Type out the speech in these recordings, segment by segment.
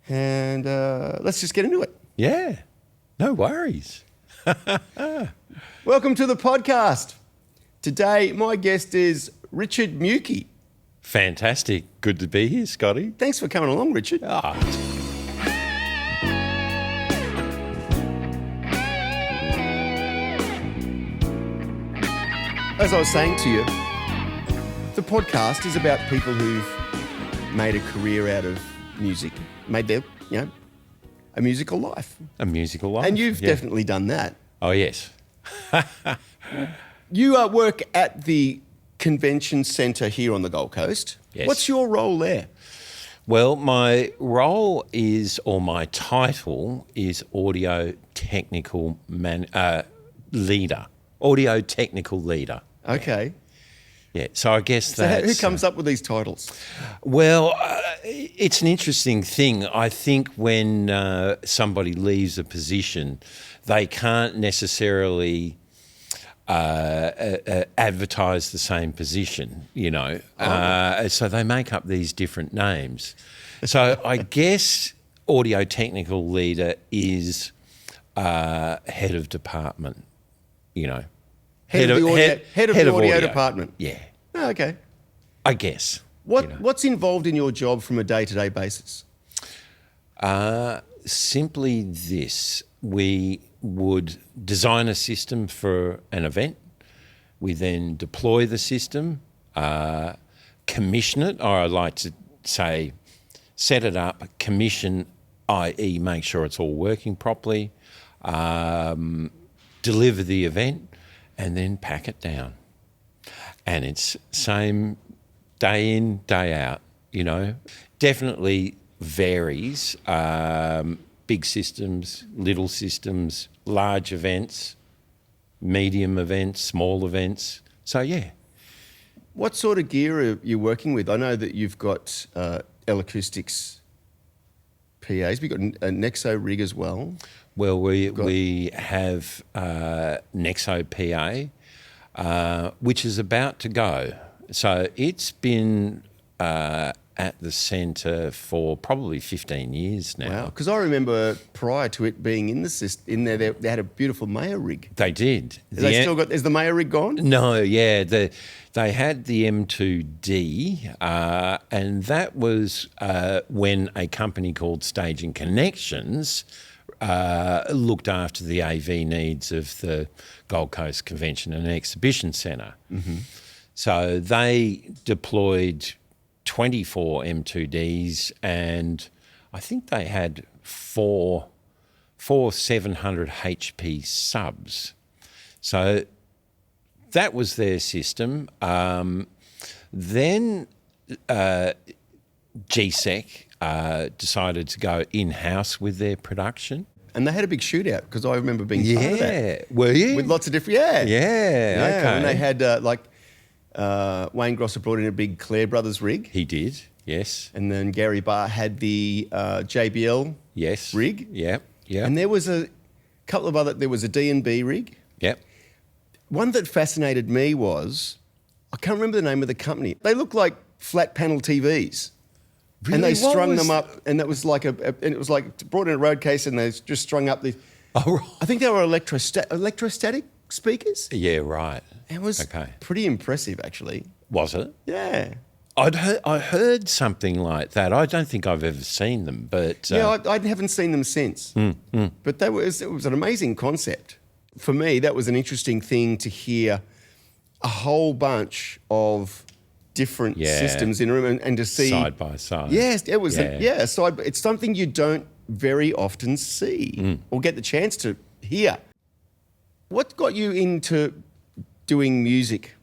And let's just get into it. Yeah, no worries. Welcome to the podcast. Today, my guest is Richard Muecke. Fantastic. Good to be here, Scotty. Thanks for coming along, Richard. As I was saying to you, the podcast is about people who've made a career out of music, made their, a musical life. A musical life. And you've definitely done that. Oh, yes. You work at the convention centre here on the Gold Coast. Yes. What's your role there? Well, my role is, or my title is audio technical leader. Audio technical leader. Okay. Yeah, so I guess So that's... who comes up with these titles? Well, it's an interesting thing. I think when somebody leaves a position, they can't necessarily advertise the same position, so they make up these different names. So I guess audio technical leader is head of department, Head of the audio department. Yeah. Oh, okay. I guess. What's involved in your job from a day-to-day basis? Simply this. We would design a system for an event. We then deploy the system, commission it, or I like to say set it up, commission, i.e. make sure it's all working properly, deliver the event, and then pack it down. And it's same day in, day out, Definitely varies. Big systems, little systems, large events, medium events, small events. So, yeah. What sort of gear are you working with? I know that you've got L-Acoustics PAs. We've got a Nexo rig as well. Well, we have Nexo PA, which is about to go. So it's been at the centre for probably 15 years now. Wow, because I remember prior to it being in the system, in there, they had a beautiful Mayer rig. They did. Is the Mayer rig gone? No, yeah. They had the M2D, and that was when a company called Staging Connections looked after the AV needs of the Gold Coast Convention and Exhibition Centre. Mm-hmm. So they deployed 24 M2Ds, and I think they had four 700 HP subs. So that was their system. Then GSEC decided to go in-house with their production. And they had a big shootout, because I remember being part of that. Yeah, were you? With lots of different, Yeah, okay. And they had, Wayne Grosser brought in a big Clare Brothers rig. He did, yes. And then Gary Barr had the JBL rig. Yep. And there was a couple of other, there was a D&B rig. Yep. One that fascinated me was, I can't remember the name of the company. They looked like flat panel TVs. Really? And they strung them up, and that was like and it was like brought in a road case, and they just strung up these. Oh, right. I think they were electrostatic speakers. Yeah, right. It was pretty impressive, actually. Was it? Yeah. I heard something like that. I don't think I've ever seen them, but I haven't seen them since. But it was an amazing concept. For me, that was an interesting thing to hear a whole bunch of different systems in a room and to see side by side. Yes, it was. It's something you don't very often see or get the chance to hear. What got you into doing music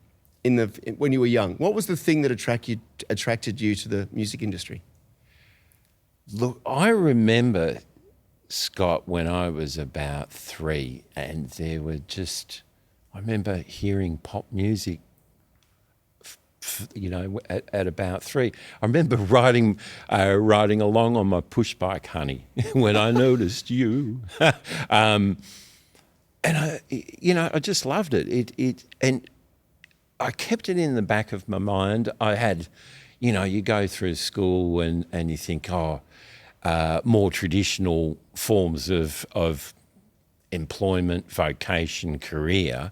when you were young? What was the thing that attracted you to the music industry? Look, I remember, Scott, when I was about 3, and there were I remember hearing pop music at about 3. I remember riding along on my push bike, honey, when I noticed you. And I just loved it. And I kept it in the back of my mind. I had, you go through school and you think, more traditional forms of employment, vocation, career.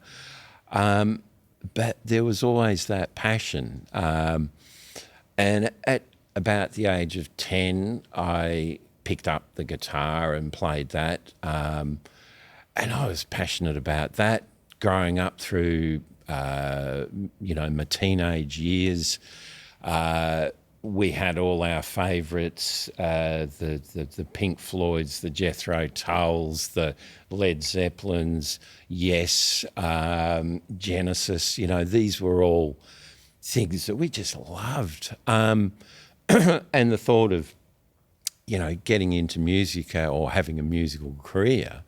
But there was always that passion. And at about the age of 10, I picked up the guitar and played that. And I was passionate about that growing up through, my teenage years. We had all our favourites, the Pink Floyds, the Jethro Tulls, the Led Zeppelins, Yes, Genesis. These were all things that we just loved. And the thought of, getting into music or having a musical career.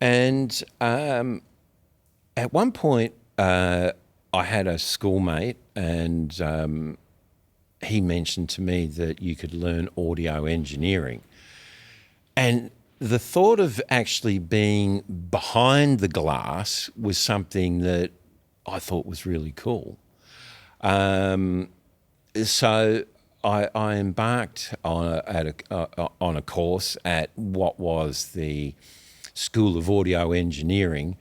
And at one point, I had a schoolmate and he mentioned to me that you could learn audio engineering. And the thought of actually being behind the glass was something that I thought was really cool. So I embarked on a course at what was the School of Audio Engineering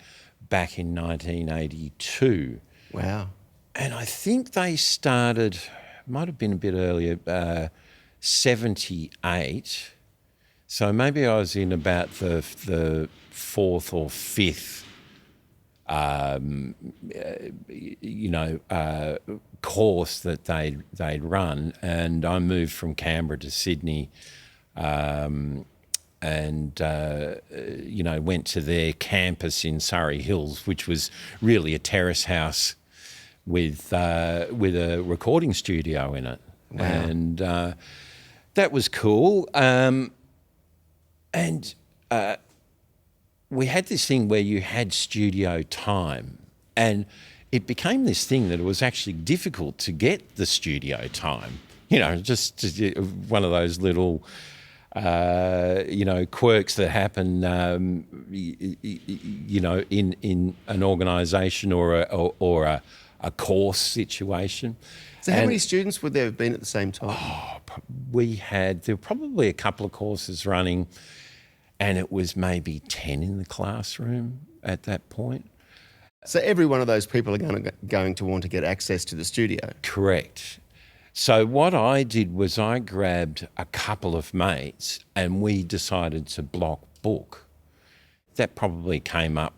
back in 1982. Wow. And I think they started, might have been a bit earlier, 78. So maybe I was in about the fourth or fifth, course that they'd run. And I moved from Canberra to Sydney and went to their campus in Surrey Hills, which was really a terrace house with a recording studio in it. Wow. And that was cool. And we had this thing where you had studio time, and it became this thing that it was actually difficult to get the studio time. Just one of those little quirks that happen, in an organisation or a course situation. So how many students would there have been at the same time? There were probably a couple of courses running, and it was maybe 10 in the classroom at that point. So every one of those people are going to want to get access to the studio? Correct. So what I did was I grabbed a couple of mates and we decided to block book. That probably came up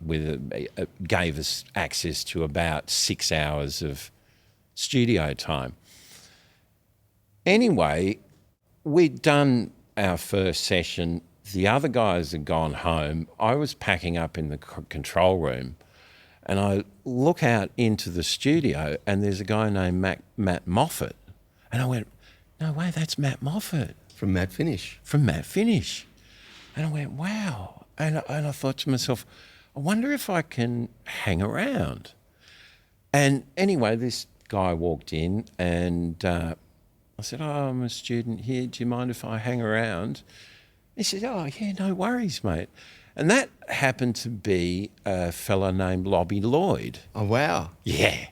gave us access to about 6 hours of studio time. Anyway, we'd done our first session. The other guys had gone home. I was packing up in the control room, and I look out into the studio and there's a guy named Matt Moffat. And I went, no way, that's Matt Moffat. From Matt Finish. From Matt Finish. And I went, wow. And I thought to myself, I wonder if I can hang around. And anyway, this guy walked in and I said, I'm a student here. Do you mind if I hang around? He said, oh, yeah, no worries, mate. And that happened to be a fella named Lobby Lloyd. Oh, wow. Yeah.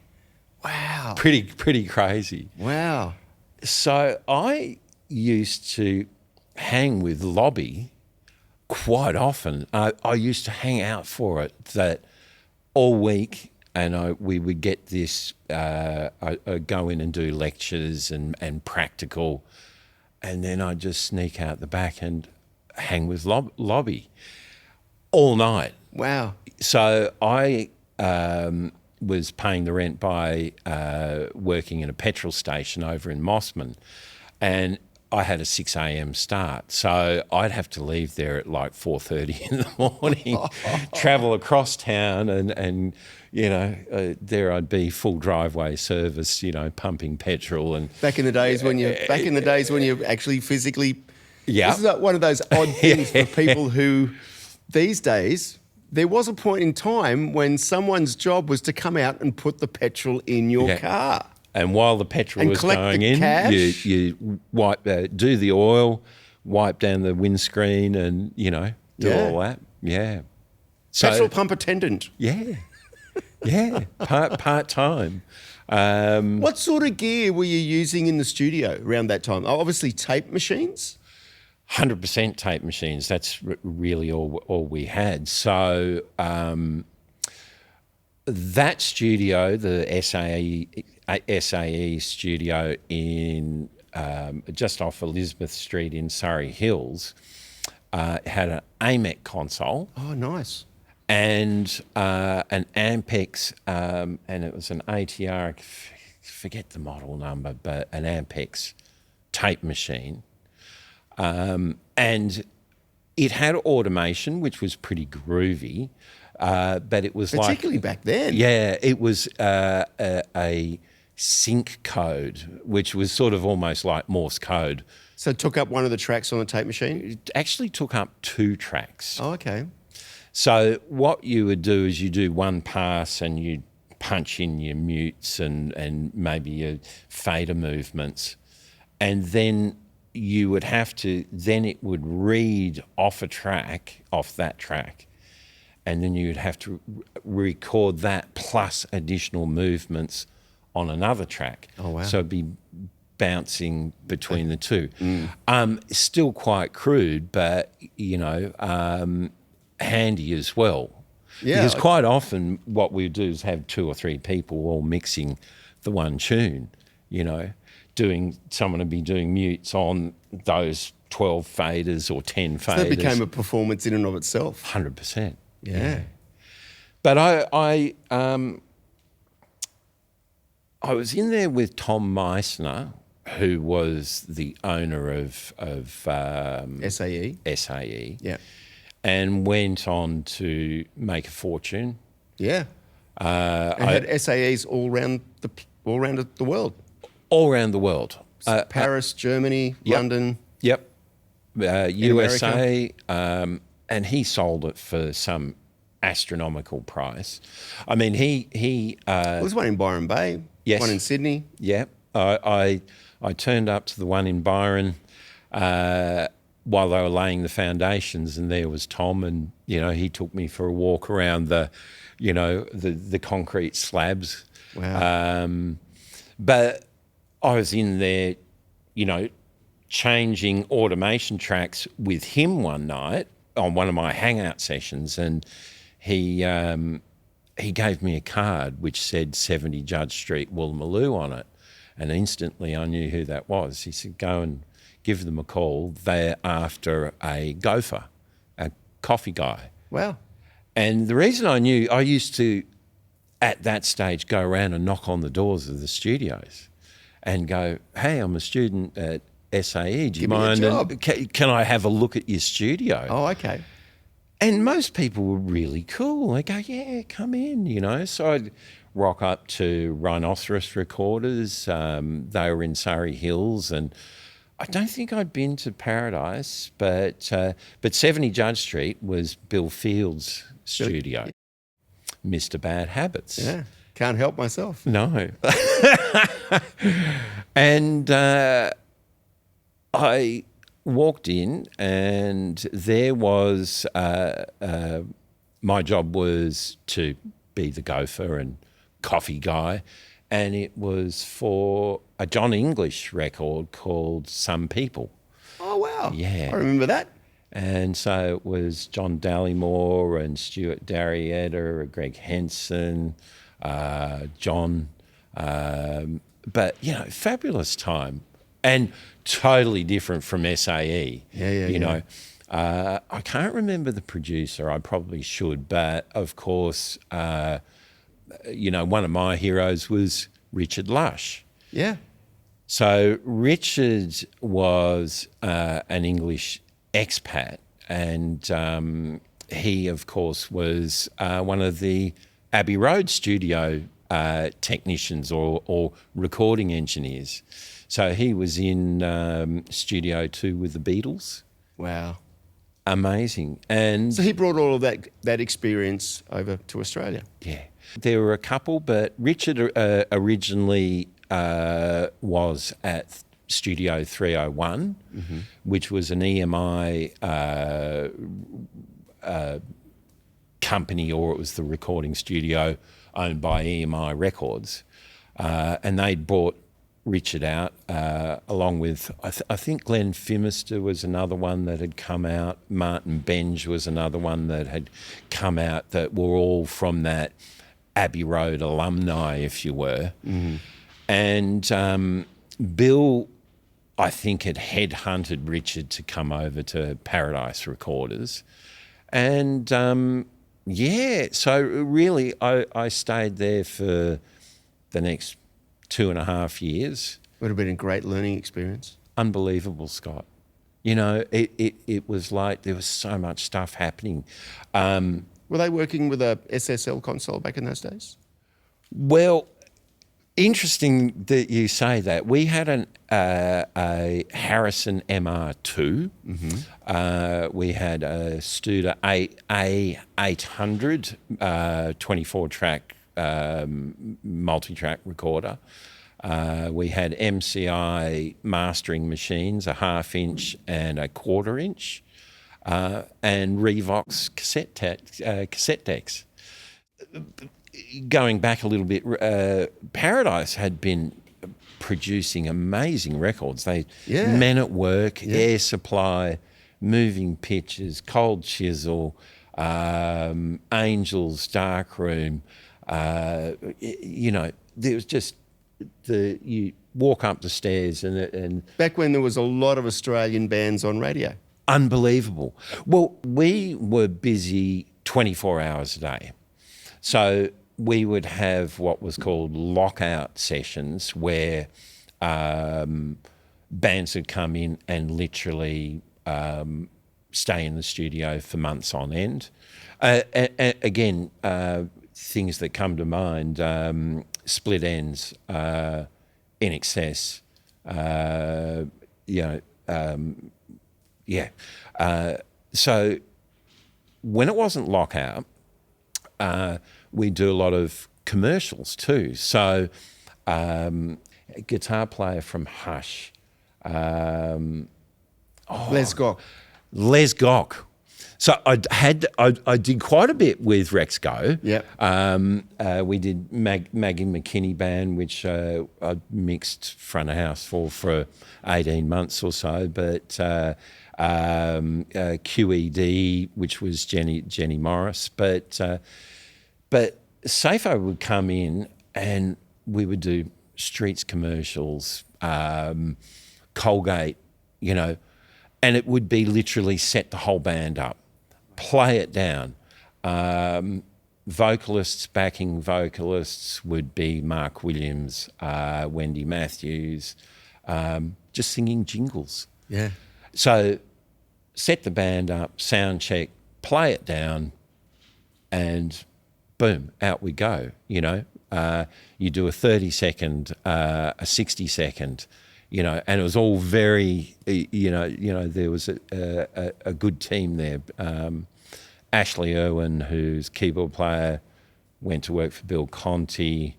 Wow. Pretty crazy. Wow. So I used to hang with Lobby quite often. I used to hang out for it that all week, and we would get this, I'd go in and do lectures and practical, and then I'd just sneak out the back and hang with Lobby all night. Wow. So I was paying the rent by working in a petrol station over in Mossman, and I had a 6 a.m. start. So I'd have to leave there at like 4:30 in the morning, travel across town and there I'd be full driveway service, pumping petrol. And back in the days when you actually physically, yeah, this is one of those odd things for people who these days, there was a point in time when someone's job was to come out and put the petrol in your car. And while the petrol was going in, cash. you wipe, do the oil, wipe down the windscreen, and do all that. Yeah, so, petrol pump attendant. Yeah, part time. What sort of gear were you using in the studio around that time? Obviously, tape machines. 100% tape machines. That's really all we had. So that studio, the SAE studio in just off Elizabeth Street in Surrey Hills, had an AMEC console. Oh, nice. And an Ampex, and it was an ATR, forget the model number, but an Ampex tape machine. And it had automation, which was pretty groovy, but it was particularly back then. Yeah, it was a sync code, which was sort of almost like Morse code. So it took up one of the tracks on the tape machine? It actually took up 2 tracks. Oh, okay. So what you would do is you do one pass and you punch in your mutes and maybe your fader movements, and then you would have to, then it would read off that track, and then you'd have to record that plus additional movements on another track. Oh, wow. So it'd be bouncing between the two. Still quite crude, but, handy as well. Yeah. Because quite often what we do is have 2 or 3 people all mixing the one tune, someone would be doing mutes on those 12 faders or 10 faders. So that became a performance in and of itself. 100%. Yeah. But I was in there with Tom Misner, who was the owner of SAE. SAE. Yeah. And went on to make a fortune. Yeah. And had SAEs all around the world. All around the world. Paris, Germany, Yep. London. Yep. USA. And he sold it for some astronomical price. I mean, he There was one in Byron Bay. Yes. One in Sydney. Yeah, I turned up to the one in Byron while they were laying the foundations, and there was Tom, and he took me for a walk around the concrete slabs. Wow. But I was in there, changing automation tracks with him one night on one of my hangout sessions, and he gave me a card which said 70 Judge Street, Woolloomooloo on it. And instantly I knew who that was. He said, go and give them a call. They're after a gopher, a coffee guy. Wow. And the reason I knew, I used to, at that stage, go around and knock on the doors of the studios and go, hey, I'm a student at SAE. Do you Give me a mind? job. Can I have a look at your studio? Oh, okay. And most people were really cool. They go, yeah, come in, So I'd rock up to Rhinoceros Recorders. They were in Surrey Hills, and I don't think I'd been to Paradise, but 70 Judge Street was Bill Field's studio. Mr. Bad Habits. Yeah. Can't help myself. No. And I walked in, and there was my job was to be the gopher and coffee guy, and it was for a John English record called Some People. Oh, wow. Yeah. I remember that. And so it was John Dallymore and Stuart Darrietta, Greg Henson, John, but fabulous time. And totally different from SAE. Yeah. I can't remember the producer. I probably should, but of course, one of my heroes was Richard Lush. Yeah. So Richard was an English expat, and he, of course, was one of the Abbey Road studio technicians or recording engineers. So he was in Studio 2 with the Beatles. Wow. Amazing. And So he brought all of that experience over to Australia. yeah, there were a couple, but Richard originally was at Studio 301, which was an EMI company, or it was the recording studio owned by EMI Records. And they'd brought Richard out, along with, I think Glenn Phimister was another one that had come out. Martin Benge was another one that had come out, that were all from that Abbey Road alumni, if you were. Mm-hmm. And Bill, I think, had headhunted Richard to come over to Paradise Recorders. And, so really I stayed there for the next 2.5 years. Would have been a great learning experience. Unbelievable, Scott. You know, it was like there was so much stuff happening. Were they working with a SSL console back in those days? Well, interesting that you say that. We had a Harrison MR2. Mm-hmm. We had a Studer A800 24-track multi-track recorder. We had MCI mastering machines, a 1/2 inch and a 1/4 inch. And Revox cassette decks. Going back a little bit, Paradise had been producing amazing records. Men at Work, Air Supply, Moving Pictures, Cold Chisel, Angels, Darkroom. You know, there was just you walk up the stairs and back when there was a lot of Australian bands on radio. Unbelievable. Well, we were busy 24 hours a day. So we would have what was called lockout sessions where bands would come in and literally stay in the studio for months on end. Again, things that come to mind, Split Ends, In Excess, so when it wasn't lockout, we do a lot of commercials too. So a guitar player from Hush. Les Gock. So I did quite a bit with Rex Go. Yeah. We did Maggie McKinney Band, which I mixed front of house for 18 months or so. But QED, which was Jenny Morris. But Safo would come in and we would do Streets commercials, Colgate, you know, and it would be literally set the whole band up, play it down. Vocalists, backing vocalists would be Mark Williams, Wendy Matthews, just singing jingles. Yeah. So set the band up, sound check, play it down, and boom, out we go, you know. You do a 30-second, a 60-second, you know, and it was all very, you know, there was a good team there. Ashley Irwin, who's keyboard player, went to work for Bill Conti.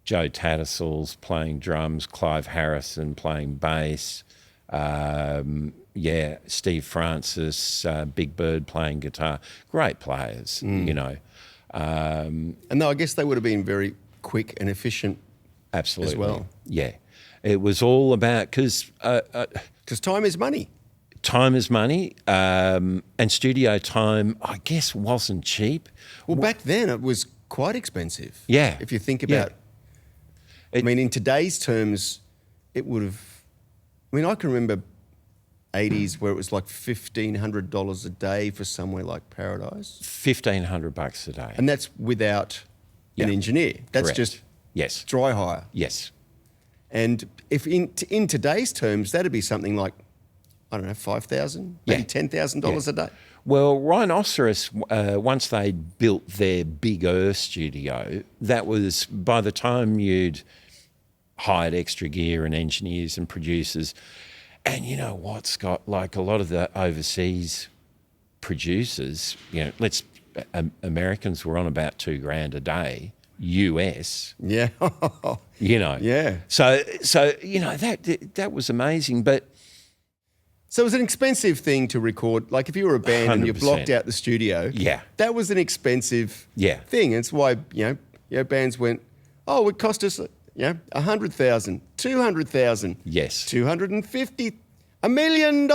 Joe Tattersall's playing drums, Clive Harrison playing bass. Steve Francis, Big Bird playing guitar. Great players, you know. And I guess they would have been very quick and efficient. Absolutely. As well. Yeah. It was all about, because time is money. Time is money, and studio time, I guess, wasn't cheap. Well, back then it was quite expensive. Yeah. If you think about, I mean, in today's terms, it would have. I mean, I can remember 80s where it was like $1,500 a day for somewhere like Paradise. $1,500 a day, and that's without an engineer. That's correct. Just dry hire. Yes. And if in today's terms, that'd be something like, I don't know, $5,000, maybe $10,000 a day. Well, Rhinoceros, once they built their bigger studio, that was, by the time you'd hired extra gear and engineers and producers, and you know what, Scott, like a lot of the overseas producers, you know, Americans were on about $2,000 a day. US, yeah, you know, yeah. So you know that was amazing, but so it was an expensive thing to record. Like if you were a band 100%. And you blocked out the studio, that was an expensive thing. It's why you know bands went, oh, it cost us Yeah, 100,000, 200,000. Yes. 250, $1 million.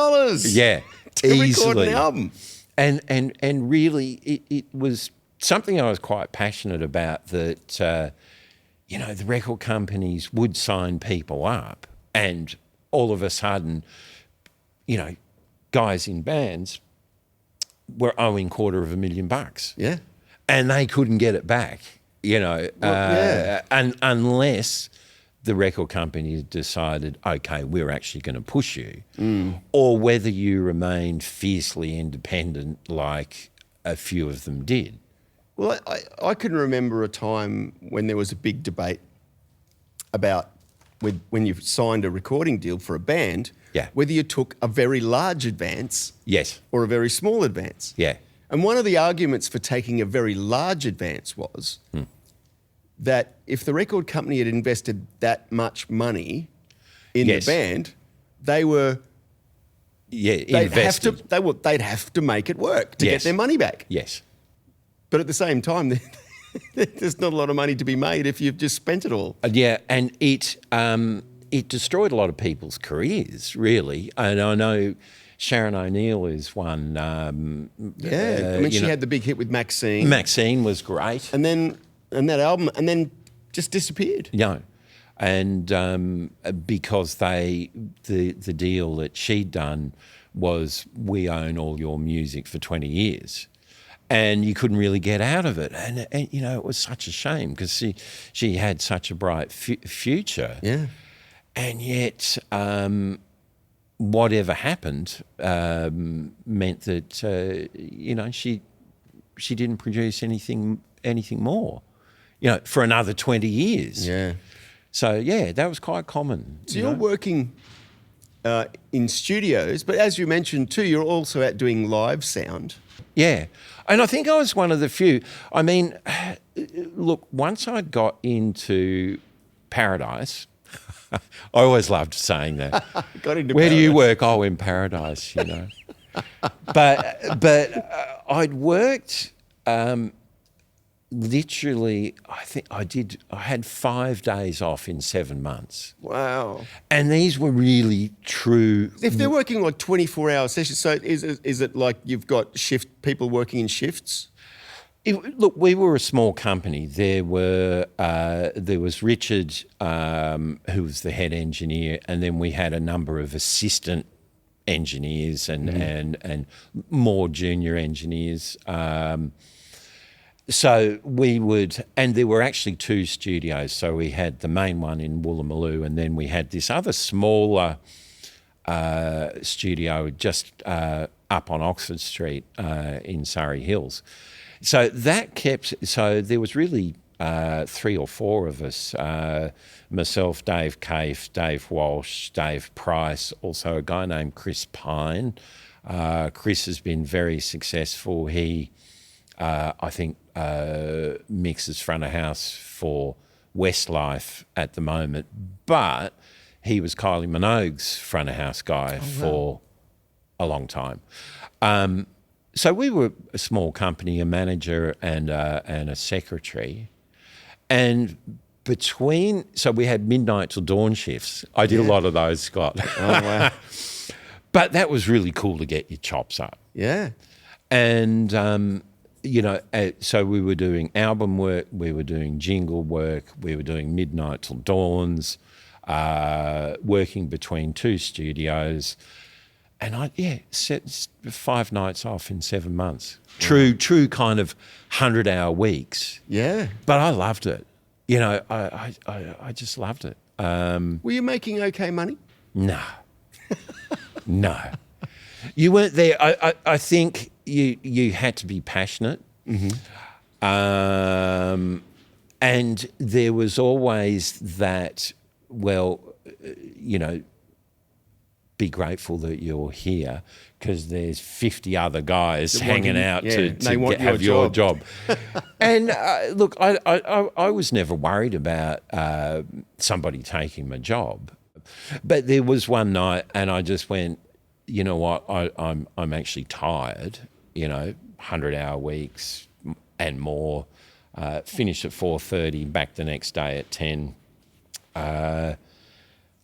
Yeah, to record easily. an album. And really, it was something I was quite passionate about, that, you know, the record companies would sign people up, and all of a sudden, you know, guys in bands were owing $250,000. Yeah. And they couldn't get it back, you know, unless the record company decided, okay, we're actually going to push you, or whether you remained fiercely independent like a few of them did. Well, I can remember a time when there was a big debate about when you signed a recording deal for a band, whether you took a very large advance Yes. or a very small advance. Yeah. And one of the arguments for taking a very large advance was that if the record company had invested that much money in the band, they were invested. they'd have to make it work to get their money back. Yes. But at the same time, there's not a lot of money to be made if you've just spent it all. Yeah, and it destroyed a lot of people's careers, really. And I know Sharon O'Neill is one. I mean, she had the big hit with Maxine. Maxine was great. And that album, and then just disappeared. No. And because the deal that she'd done was, we own all your music for 20 years. And you couldn't really get out of it. And you know, it was such a shame, because she had such a bright future. Yeah. And yet, whatever happened meant that, you know, she didn't produce anything more, you know, for another 20 years. Yeah. So, yeah, that was quite common. So you're working in studios, but as you mentioned too, you're also out doing live sound. Yeah. And I think I was one of the few. I mean, look, once I got into Paradise, I always loved saying that. Got into Where Paradise. do you work? Oh, in Paradise, you know. but I'd worked literally, I had 5 days off in 7 months. Wow. And these were really true. If they're working like 24-hour sessions, so is it like you've got people working in shifts? Look, we were a small company. There was Richard, who was the head engineer, and then we had a number of assistant engineers and more junior engineers. So we would, and there were actually 2 studios. So we had the main one in Woolloomooloo, and then we had this other smaller studio just up on Oxford Street in Surrey Hills. So so there was really 3 or 4 of us, myself, Dave Caife, Dave Walsh, Dave Price, also a guy named Chris Pine. Chris has been very successful. He, I think, mixes front of house for Westlife at the moment, but he was Kylie Minogue's front of house guy for a long time. So we were a small company, a manager and a secretary, and so we had midnight till dawn shifts. I did a lot of those, Scott. Oh wow! But that was really cool to get your chops up. Yeah. And you know, so we were doing album work, we were doing jingle work, we were doing midnight till dawns, working between 2 studios. And set 5 nights off in 7 months. True kind of 100-hour weeks. Yeah. But I loved it. You know, I just loved it. Were you making okay money? No. No. You weren't there. I think you had to be passionate. And there was always that, well, you know, be grateful that you're here, because there's 50 other guys hanging out to have your job. And look, I was never worried about somebody taking my job. But there was one night and I just went, you know what, I'm actually tired, you know, 100-hour weeks and more, finish at 4:30, back the next day at 10.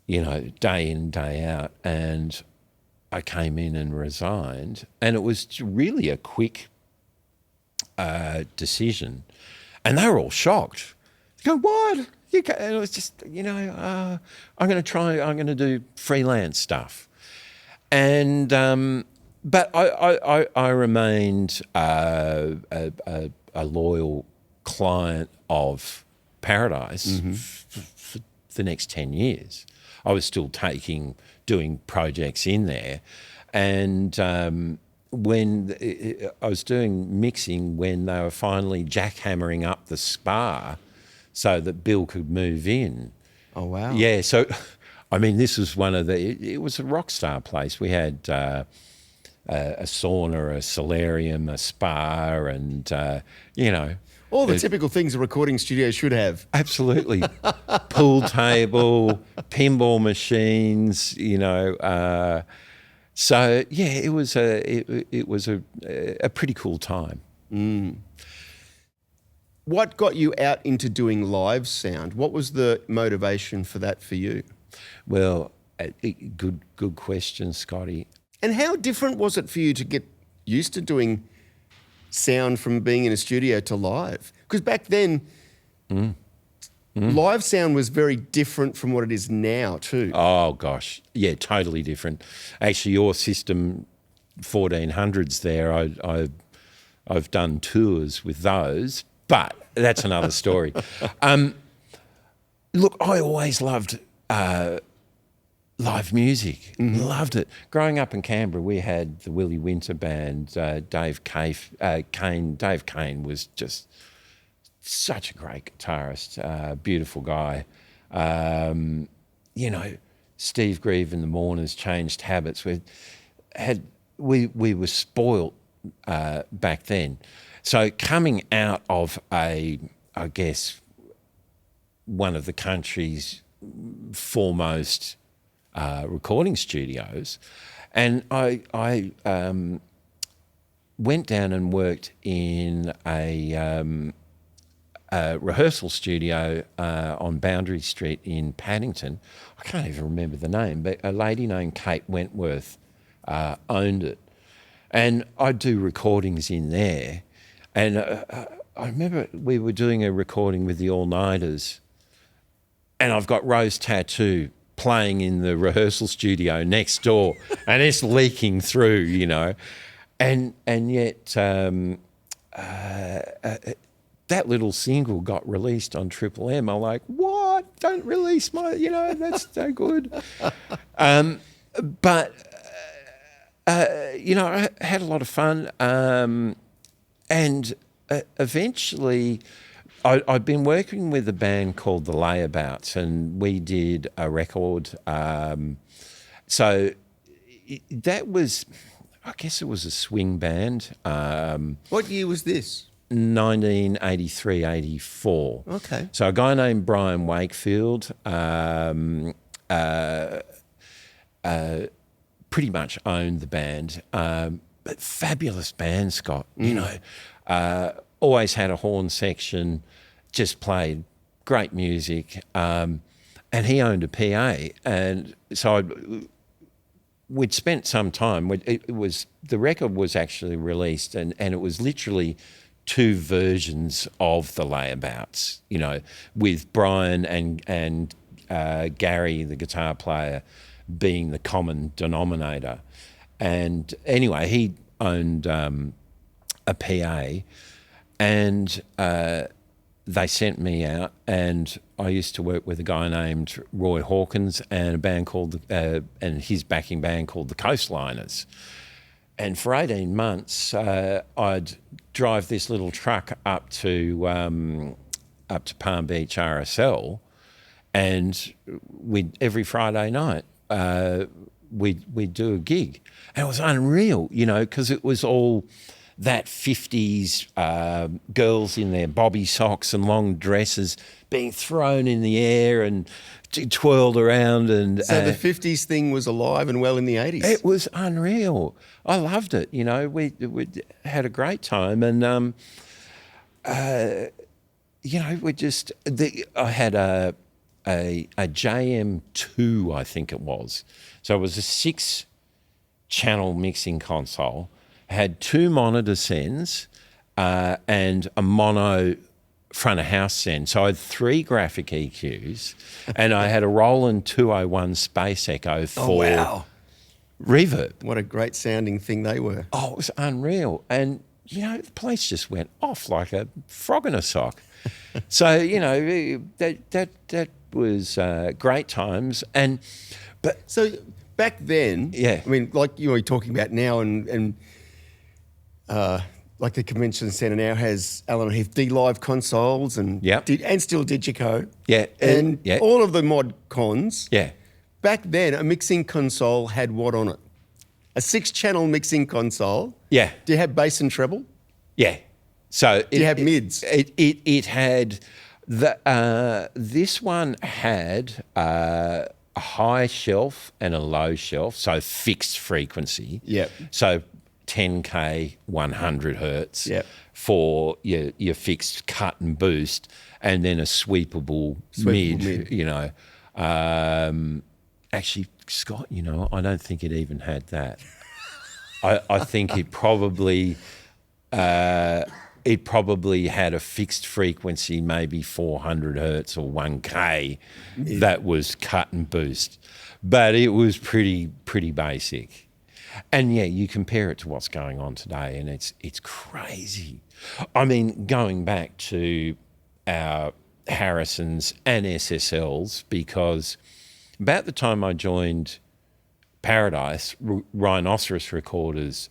day in, day out. And I came in and resigned. And it was really a quick decision. And they were all shocked. They go, what? And it was just, I'm going to do freelance stuff. And, but I remained a loyal client of Paradise for the next 10 years. I was still doing projects in there. And when I was doing mixing, when they were finally jackhammering up the spa so that Bill could move in. Oh, wow. Yeah, so, I mean, this was it was a rock star place. We had a sauna, a solarium, a spa, and, all the typical things a recording studio should have. Absolutely. Pool table, pinball machines, so, yeah, it was a pretty cool time. What got you out into doing live sound? What was the motivation for that for you? Well, good question, Scotty. And how different was it for you to get used to doing sound from being in a studio to live? Because back then, live sound was very different from what it is now too. Oh, gosh. Yeah, totally different. Actually, your system 1400s there, I've done tours with those, but that's another story. Look, I always loved live music. Loved it. Growing up in Canberra, we had the Willie Winter Band, Dave Kane. Dave Kane was just such a great guitarist, beautiful guy. Steve Grieve and the Mourners changed habits. We were spoilt back then. So coming out of I guess, one of the country's foremost recording studios, and I went down and worked in a rehearsal studio on Boundary Street in Paddington. I can't even remember the name, but a lady named Kate Wentworth owned it. And I'd do recordings in there. And I remember we were doing a recording with the All-Nighters, and I've got Rose Tattoo playing in the rehearsal studio next door, and it's leaking through, And yet that little single got released on Triple M. I'm like, what? Don't release my, that's so good. But I had a lot of fun. And eventually I'd been working with a band called The Layabouts, and we did a record. So that was, I guess it was a swing band. What year was this? 1983, 84. Okay. So a guy named Brian Wakefield pretty much owned the band. But fabulous band, Scott. Always had a horn section, just played great music. And he owned a PA. And so we'd spent some time. The record was actually released, and it was literally two versions of The Layabouts, with Brian and Gary, the guitar player, being the common denominator. And anyway, he owned a PA, and they sent me out, and I used to work with a guy named Roy Hawkins and a band called, and his backing band called the Coastliners. And for 18 months, I'd drive this little truck up to Palm Beach RSL, and every Friday night we'd do a gig. And it was unreal, because it was all that 50s girls in their bobby socks and long dresses being thrown in the air and twirled around. And so the 50s thing was alive and well in the 80s. It was unreal. I loved it. We had a great time, and I had a JM2, I think it was. So it was a 6-channel mixing console, had 2 monitor sends and a mono front of house send. So I had 3 graphic EQs and I had a Roland 201 Space Echo for reverb. What a great sounding thing they were. Oh, it was unreal. And, the place just went off like a frog in a sock. So, that was great times. So back then, I mean, like you were talking about now and like the convention centre now has Alan Heath D-Live consoles and still Digico. Yeah. And all of the mod cons. Yeah. Back then, a mixing console had what on it? A 6-channel mixing console. Yeah. Do you have bass and treble? Yeah. So do you have mids? It had this one had a high shelf and a low shelf, so fixed frequency. Yep. So 10K, 100 hertz for your fixed cut and boost, and then a sweepable mid. Actually, Scott, I don't think it even had that. I think it probably had a fixed frequency, maybe 400 hertz or 1K that was cut and boost, but it was pretty basic. And you compare it to what's going on today, and it's crazy. I mean, going back to our Harrisons and SSLs, because about the time I joined Paradise, Rhinoceros Recorders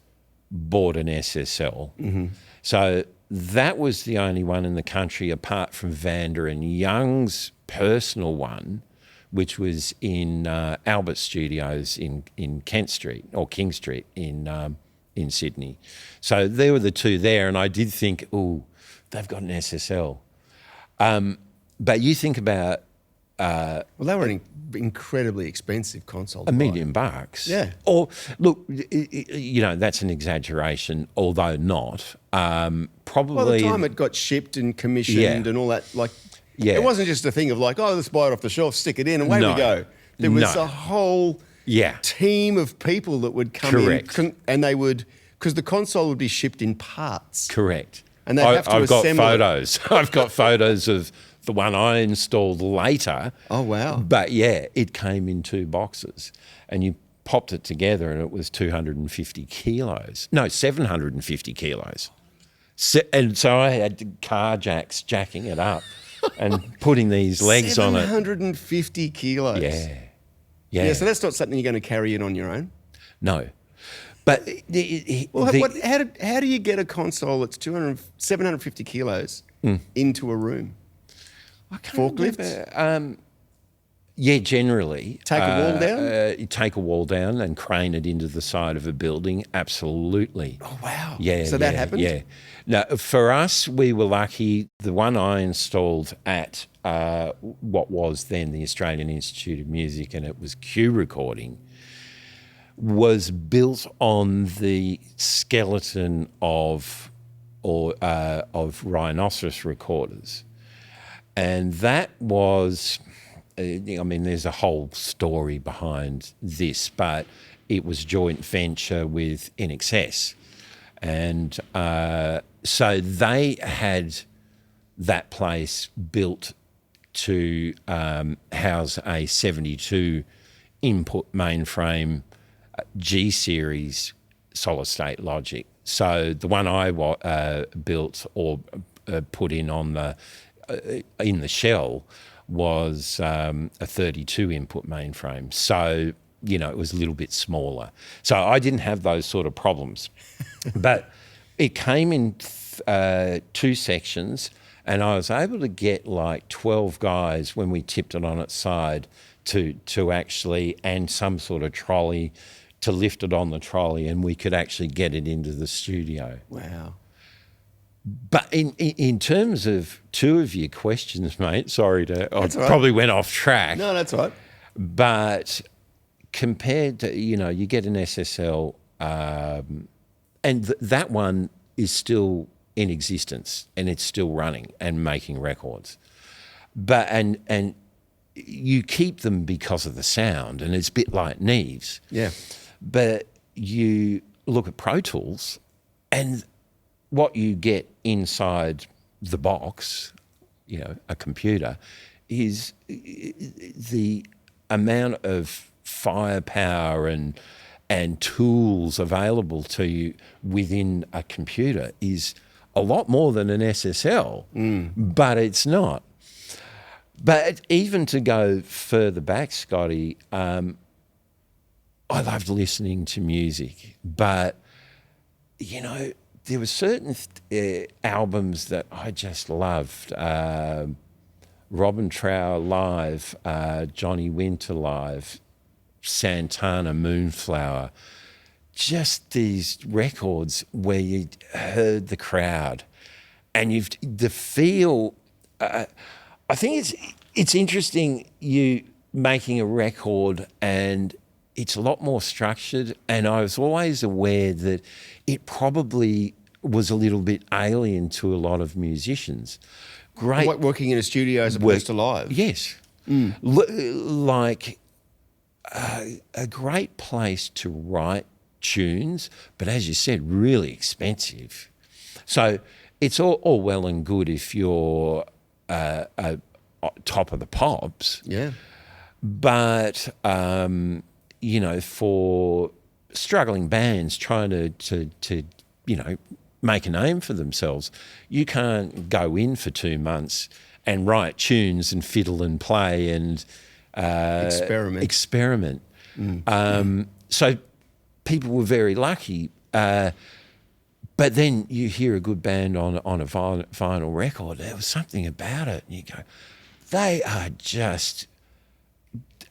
bought an SSL. Mm-hmm. So that was the only one in the country, apart from Vander and Young's personal one, which was in Albert Studios in Kent Street or King Street in Sydney. So there were the 2 there, and I did think, they've got an SSL. But you think about... well, they were an incredibly expensive console. $1 million. Yeah. Or, look, that's an exaggeration, although not. Probably... By the time it got shipped and commissioned and all that, it wasn't just a thing of let's buy it off the shelf, stick it in, and away we go. There was a whole team of people that would come in, and they would, because the console would be shipped in parts. Correct. And they'd have to assemble got photos. I've got photos of the one I installed later. Oh, wow. But, it came in 2 boxes, and you popped it together, and it was 250 kilos. No, 750 kilos. And so I had car jacks jacking it up and putting these legs on it. 750 kilos. Yeah. So that's not something you're going to carry in on your own? No. But how do you get a console that's 750 kilos into a room? I can't Forklifts? Remember. Generally. Take a wall down? You take a wall down and crane it into the side of a building. Absolutely. Oh, wow. Yeah. So that happened? Yeah. Now, for us, we were lucky. The one I installed at what was then the Australian Institute of Music, and it was Q Recording, was built on the skeleton of Rhinoceros Recorders. And that was, there's a whole story behind this, but it was a joint venture with INXS. And so they had that place built to house a 72 input mainframe G-series solid-state logic. So the one I built or put in on the shell was a 32 input mainframe. So, it was a little bit smaller. So I didn't have those sort of problems. But it came in 2 sections, and I was able to get 12 guys when we tipped it on its side to actually, and some sort of trolley to lift it on the trolley, and we could actually get it into the studio. Wow. But in terms of 2 of your questions, mate, sorry I right. Probably went off track. No, that's all right. But compared to, you get an SSL, and that one is still in existence, and it's still running and making records. But and you keep them because of the sound, and it's a bit like Neves. Yeah. But you look at Pro Tools, and what you get inside the box, a computer, is the amount of firepower and tools available to you within a computer is a lot more than an SSL, but it's not. But even to go further back, Scotty, I loved listening to music, but, there were certain albums that I just loved. Robin Trower live, Johnny Winter live, Santana, Moonflower, just these records where you heard the crowd and the feel. I think it's interesting you making a record, and it's a lot more structured, and I was always aware that it probably was a little bit alien to a lot of musicians. Great. Like working in a studio as opposed to live. Yes. Like a great place to write tunes, but as you said, really expensive. So it's all well and good if you're top of the pops. Yeah. But, for struggling bands trying to make a name for themselves, you can't go in for 2 months and write tunes and fiddle and play and experiment. So people were very lucky. But then you hear a good band on a vinyl record. There was something about it. And you go, they are just,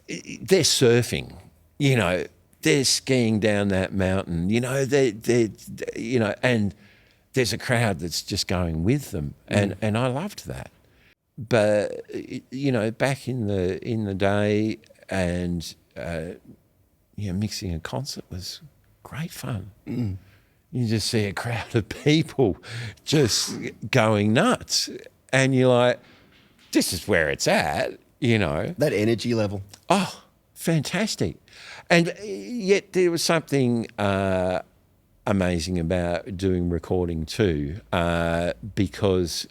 they're surfing, they're skiing down that mountain, they're and there's a crowd that's just going with them. And I loved that. But, back in the day, and, mixing a concert was great fun. You just see a crowd of people just going nuts. And you're like, this is where it's at, That energy level. Oh, fantastic. And yet there was something amazing about doing recording too, because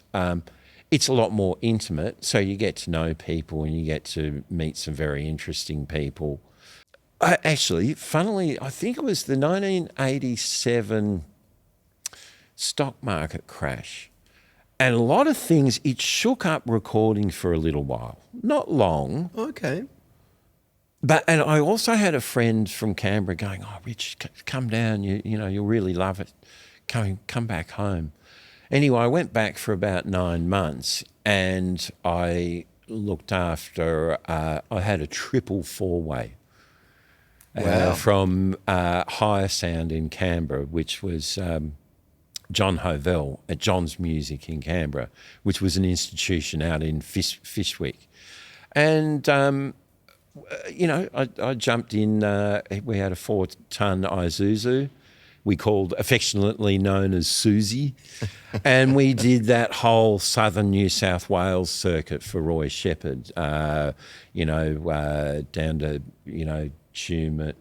it's a lot more intimate. So you get to know people and you get to meet some very interesting people. Actually, funnily, I think it was the 1987 stock market crash. And a lot of things, it shook up recording for a little while. Not long. Okay. And I also had a friend from Canberra going, "Oh, Rich, come down. You'll really love it. Come back home." Anyway, I went back for about 9 months, and I looked after. I had a triple four-way from Higher Sound in Canberra, which was John Hovell at John's Music in Canberra, which was an institution out in Fishwick, and. I jumped in, we had a 4-ton Isuzu, we called affectionately known as Susie, and we did that whole southern New South Wales circuit for Roy Shepherd, down to, Tumut,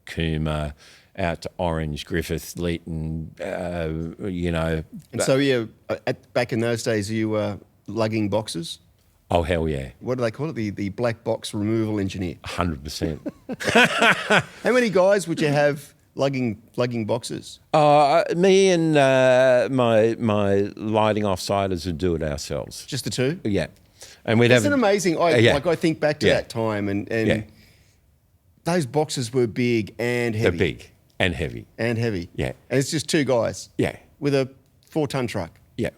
Cooma, out to Orange, Griffith, Leeton, And so, back in those days, you were lugging boxes? Oh, hell yeah. What do they call it? The black box removal engineer. 100%. How many guys would you have lugging boxes? Me and my lighting offsiders would do it ourselves. Just the two? Yeah. And we'd It's an amazing. I think back to Yeah. that time, and those boxes were big and heavy. They're big and heavy. And heavy. Yeah. And it's just two guys. Yeah. With a 4-ton truck. Yeah.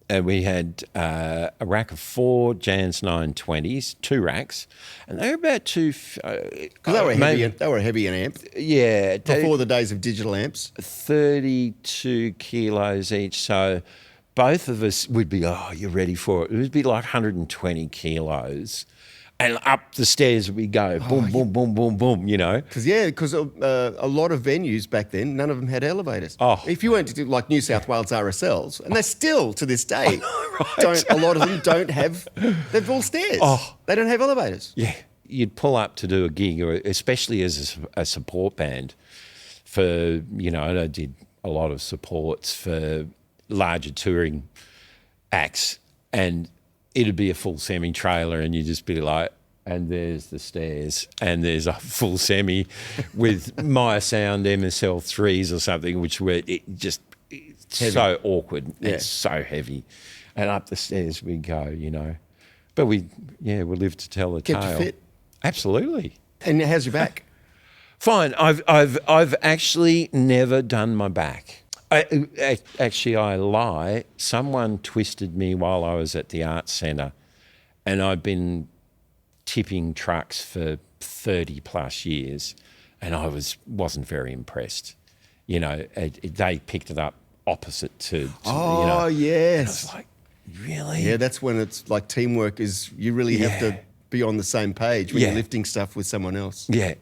And we had a rack of 4 Jans 920s, 2 racks, and they were about because they were heavy. They were heavy and amp. Yeah. Before the days of digital amps. 32 kilos each. So both of us would be, you're ready for it. It would be like 120 kilos. And up the stairs we go, boom, boom, boom, boom, boom, you know. Because a lot of venues back then, none of them had elevators. Oh. If you went to do like New South Wales RSLs, and they still to this day, a lot of them don't have, they've all stairs. Oh. They don't have elevators. Yeah. You'd pull up to do a gig, or especially as a support band for, you know, I did a lot of supports for larger touring acts, and it'd be a full semi-trailer and you'd just be like, and there's the stairs, and there's a full semi with Maya Sound MSL3s or something, which were so awkward and so heavy. And up the stairs we go, you know. But we lived to tell the tale. Kept you fit. Absolutely. And how's your back? Fine. I've actually never done my back. I lie. Someone twisted me while I was at the Arts Centre, and I'd been tipping trucks for 30 plus years, and I wasn't very impressed. You know, they picked it up opposite to you know. Yes. And I was like, really? Yeah, that's when it's like teamwork is, you really have to be on the same page when you're lifting stuff with someone else. Yeah.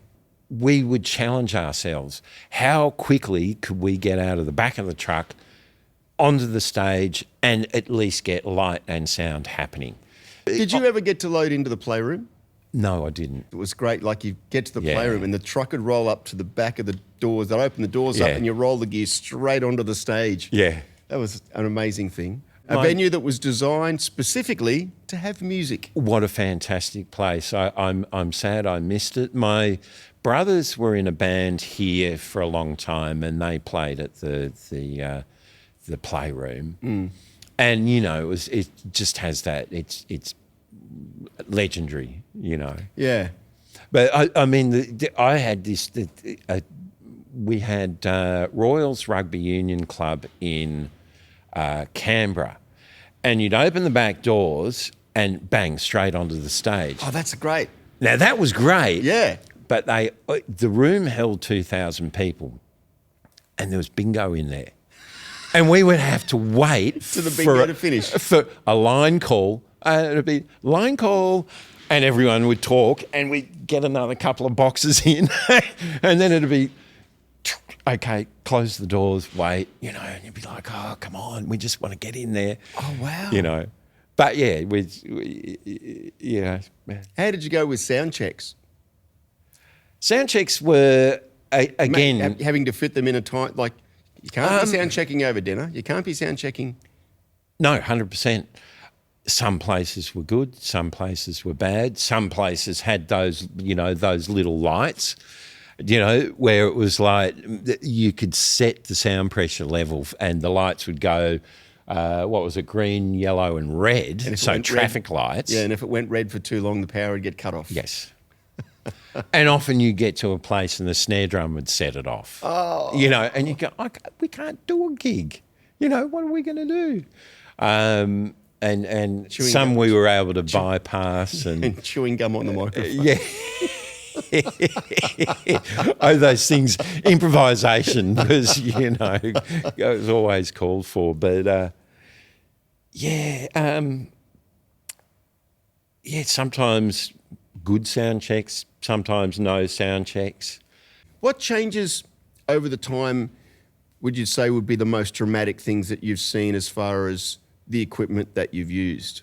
We would challenge ourselves. How quickly could we get out of the back of the truck onto the stage and at least get light and sound happening? Did you ever get to load into the playroom? No, I didn't. It was great. Like you get to the playroom and the truck would roll up to the back of the doors. They'd open the doors up and you roll the gear straight onto the stage. Yeah. That was an amazing thing. A venue that was designed specifically to have music. What a fantastic place. I'm sad I missed it. My brothers were in a band here for a long time, and they played at the playroom. And you know, it just has that. It's legendary, you know. Yeah. But I mean, I had this. We had Royals Rugby Union Club in Canberra, and you'd open the back doors and bang straight onto the stage. Oh, that's great. Now that was great. Yeah. But the room held 2,000 people, and there was bingo in there, and we would have to wait for the bingo to finish for a line call. It'd be line call, and everyone would talk, and we'd get another couple of boxes in, and then it'd be, okay, close the doors, wait, you know, and you'd be like, oh, come on, we just want to get in there. Oh, wow. You know, but yeah, you know. How did you go with sound checks? Sound checks were, again... having to fit them in a time, like you can't be sound checking over dinner. You can't be sound checking. No, 100%. Some places were good, some places were bad. Some places had those, you know, those little lights, you know, where it was like you could set the sound pressure level and the lights would go, what was it, green, yellow and red, so traffic lights. Yeah, and if it went red for too long, the power would get cut off. Yes. And often you get to a place and the snare drum would set it off. Oh. You know, and you go, we can't do a gig. You know, what are we going to do? And chewing some gum. we were able to bypass. And chewing gum on the microphone. Yeah. Oh, those things, improvisation was, you know, it was always called for. But, sometimes good sound checks, sometimes no sound checks. What changes over the time would you say would be the most dramatic things that you've seen as far as the equipment that you've used?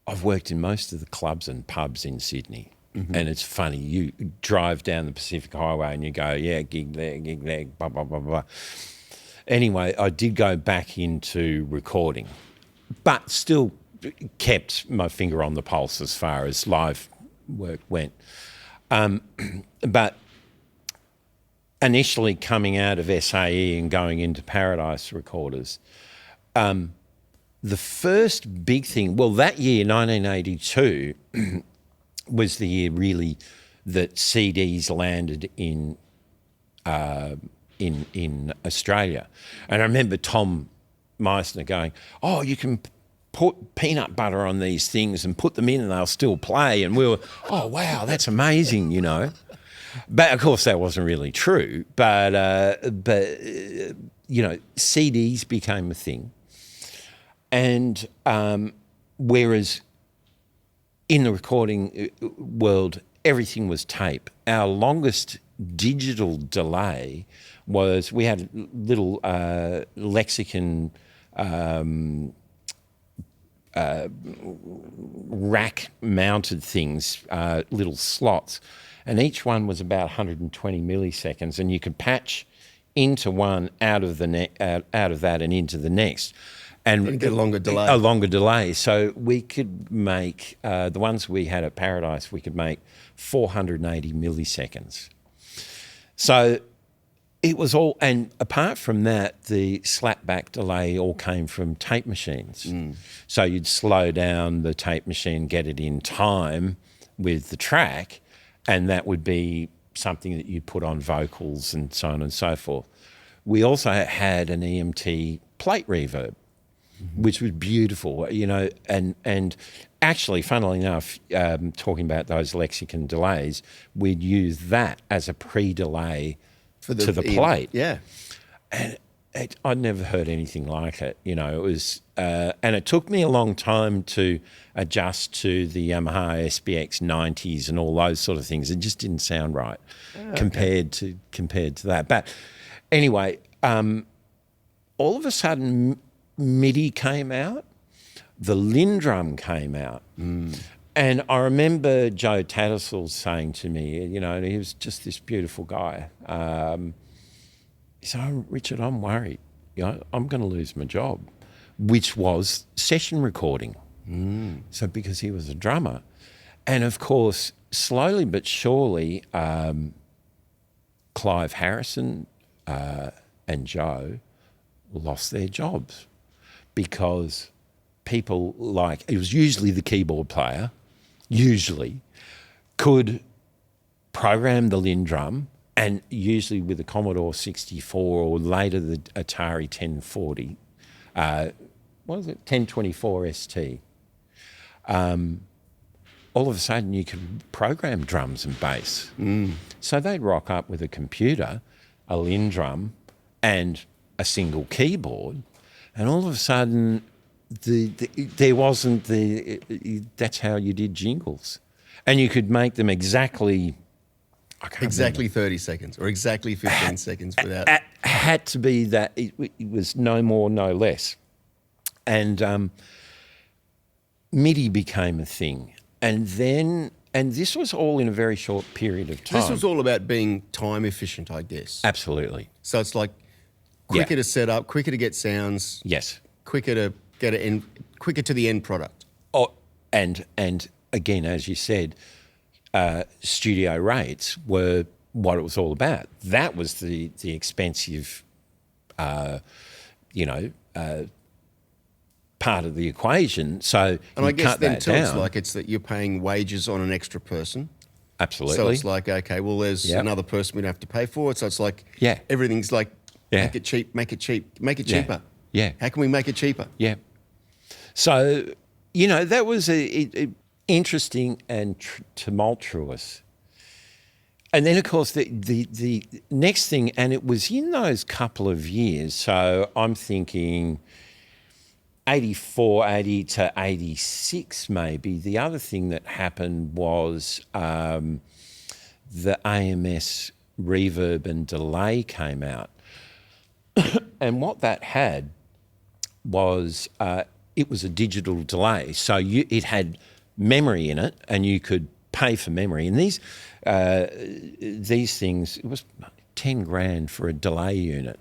I've worked in most of the clubs and pubs in Sydney. And it's funny, you drive down the Pacific Highway and you go, yeah, gig there, blah, blah, blah, blah. Anyway, I did go back into recording, but still kept my finger on the pulse as far as live work went. But initially coming out of SAE and going into Paradise Recorders, the first big thing, well, that year, 1982, was the year really that CDs landed in Australia. And I remember Tom Misner going, oh, you can put peanut butter on these things and put them in and they'll still play. And we were, oh, wow, that's amazing, you know. But, of course, that wasn't really true. But you know, CDs became a thing. And whereas in the recording world, everything was tape. Our longest digital delay was we had little lexicon rack-mounted things, little slots, and each one was about 120 milliseconds, and you could patch into one out of that and into the next. And get a longer delay. A longer delay. So we could make, the ones we had at Paradise, we could make 480 milliseconds. So it was all, and apart from that, the slapback delay all came from tape machines. So you'd slow down the tape machine, get it in time with the track, and that would be something that you'd put on vocals and so on and so forth. We also had an EMT plate reverb, which was beautiful, you know, and actually, funnily enough, talking about those lexicon delays, we'd use that as a pre-delay to the plate. Yeah. And I'd never heard anything like it, you know. It was, and it took me a long time to adjust to the Yamaha SBX 90s and all those sort of things. It just didn't sound right compared to that. But anyway, all of a sudden, MIDI came out, the Lindrum came out. And I remember Joe Tattersall saying to me, you know, and he was just this beautiful guy. He said, "Oh, Richard, I'm worried. You know, I'm going to lose my job," which was session recording. So because he was a drummer. And of course, slowly but surely, Clive Harrison and Joe lost their jobs because people like, it was usually the keyboard player, could program the Lindrum, and usually with the Commodore 64 or later the Atari 1040, what was it, 1024 ST. All of a sudden you could program drums and bass. So they'd rock up with a computer, a Lindrum, and a single keyboard, and all of a sudden there wasn't that's how you did jingles. And you could make them exactly 30 seconds or exactly 15 seconds without... Had to be that. It was no more, no less. And MIDI became a thing. And this was all in a very short period of time. This was all about being time efficient, I guess. Absolutely. So it's like quicker to set up, quicker to get sounds. Yes. Quicker to get it in, quicker to the end product. Oh, and again, as you said, studio rates were what it was all about. That was the expensive, part of the equation. So and I guess cut then that too, down. it's that you're paying wages on an extra person. Absolutely. So it's like, okay, well, there's another person we don't have to pay for it. So it's like everything's like, make it cheap, make it cheaper. Yeah. How can we make it cheaper? Yeah. So, that was a interesting and tumultuous. And then, of course, the next thing, and it was in those couple of years, so I'm thinking 84, 80 to 86 maybe, the other thing that happened was the AMS reverb and delay came out. And what that had was it was a digital delay. So it had memory in it, and you could pay for memory. And these things, it was 10 grand for a delay unit.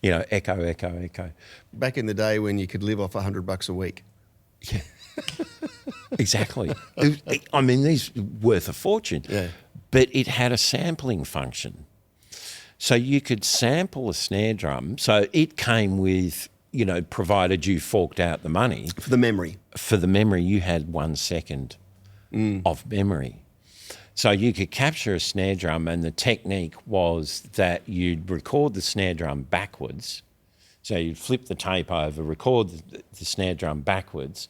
Echo, echo, echo. Back in the day when you could live off $100 a week. Yeah, exactly. I mean, these were worth a fortune. Yeah. But it had a sampling function. So you could sample a snare drum. So it came with, provided you forked out the money. For the memory. For the memory, you had 1 second of memory. So you could capture a snare drum, and the technique was that you'd record the snare drum backwards. So you'd flip the tape over, record the snare drum backwards,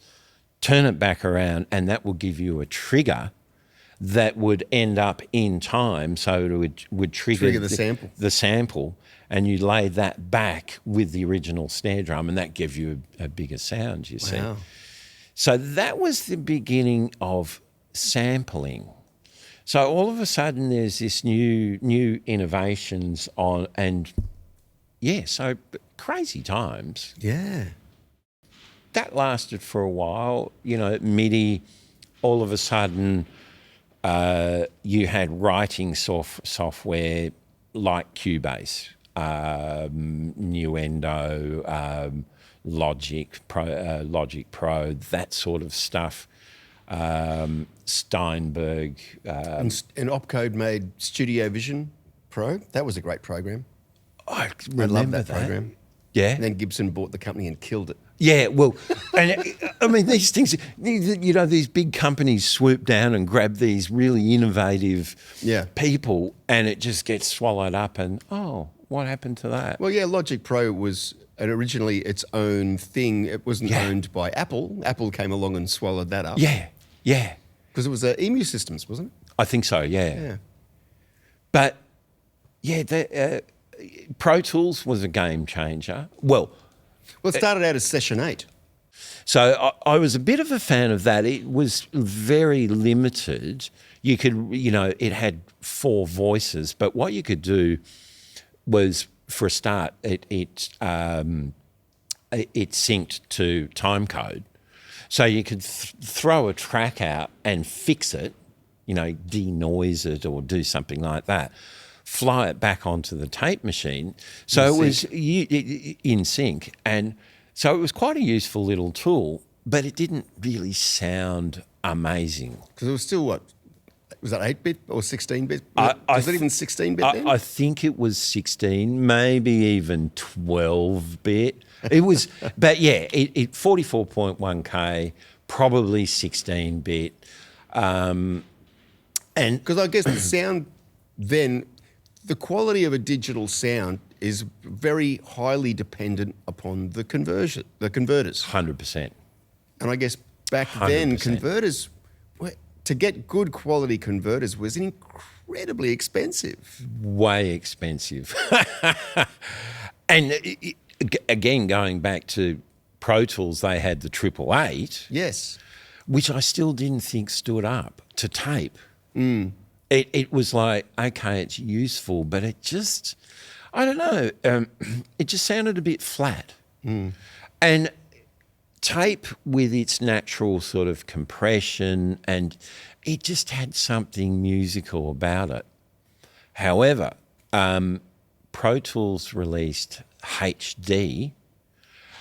turn it back around, and that will give you a trigger that would end up in time, so it would trigger the sample, and you lay that back with the original snare drum, and that gives you a bigger sound, you see. So that was the beginning of sampling. So all of a sudden there's this new innovations on, and so crazy times. Yeah. That lasted for a while. MIDI, all of a sudden you had writing software like Cubase, Nuendo, Logic Pro, that sort of stuff. Steinberg. And Opcode made Studio Vision Pro. That was a great program. I I love remember that program. Yeah. And then Gibson bought the company and killed it. Yeah, well, and I mean, these things, these big companies swoop down and grab these really innovative people, and it just gets swallowed up, and what happened to that? Well, yeah, Logic Pro was originally its own thing. It wasn't owned by Apple. Apple came along and swallowed that up. Yeah. Because it was EMU Systems, wasn't it? I think so, yeah. But, Pro Tools was a game changer. Well, it started out as Session 8. So I was a bit of a fan of that. It was very limited. You could, it had 4 voices, but what you could do was, for a start, it synced to timecode. So you could throw a track out and fix it, denoise it or do something like that, fly it back onto the tape machine. So it was in sync. And so it was quite a useful little tool, but it didn't really sound amazing. Because it was still what? Was that 8-bit or 16-bit? Was it even 16-bit then? I think it was 16, maybe even 12-bit. It was, but yeah, it 44.1K, probably 16-bit. And because I guess the sound then, the quality of a digital sound is very highly dependent upon the converters. 100%. And I guess back then, converters, to get good quality converters was incredibly expensive. Way expensive. And again, going back to Pro Tools, they had the 888. Yes. Which I still didn't think stood up to tape. It was like, okay, it's useful, but it just, I don't know, it just sounded a bit flat. And tape, with its natural sort of compression, and it just had something musical about it. However, Pro Tools released HD,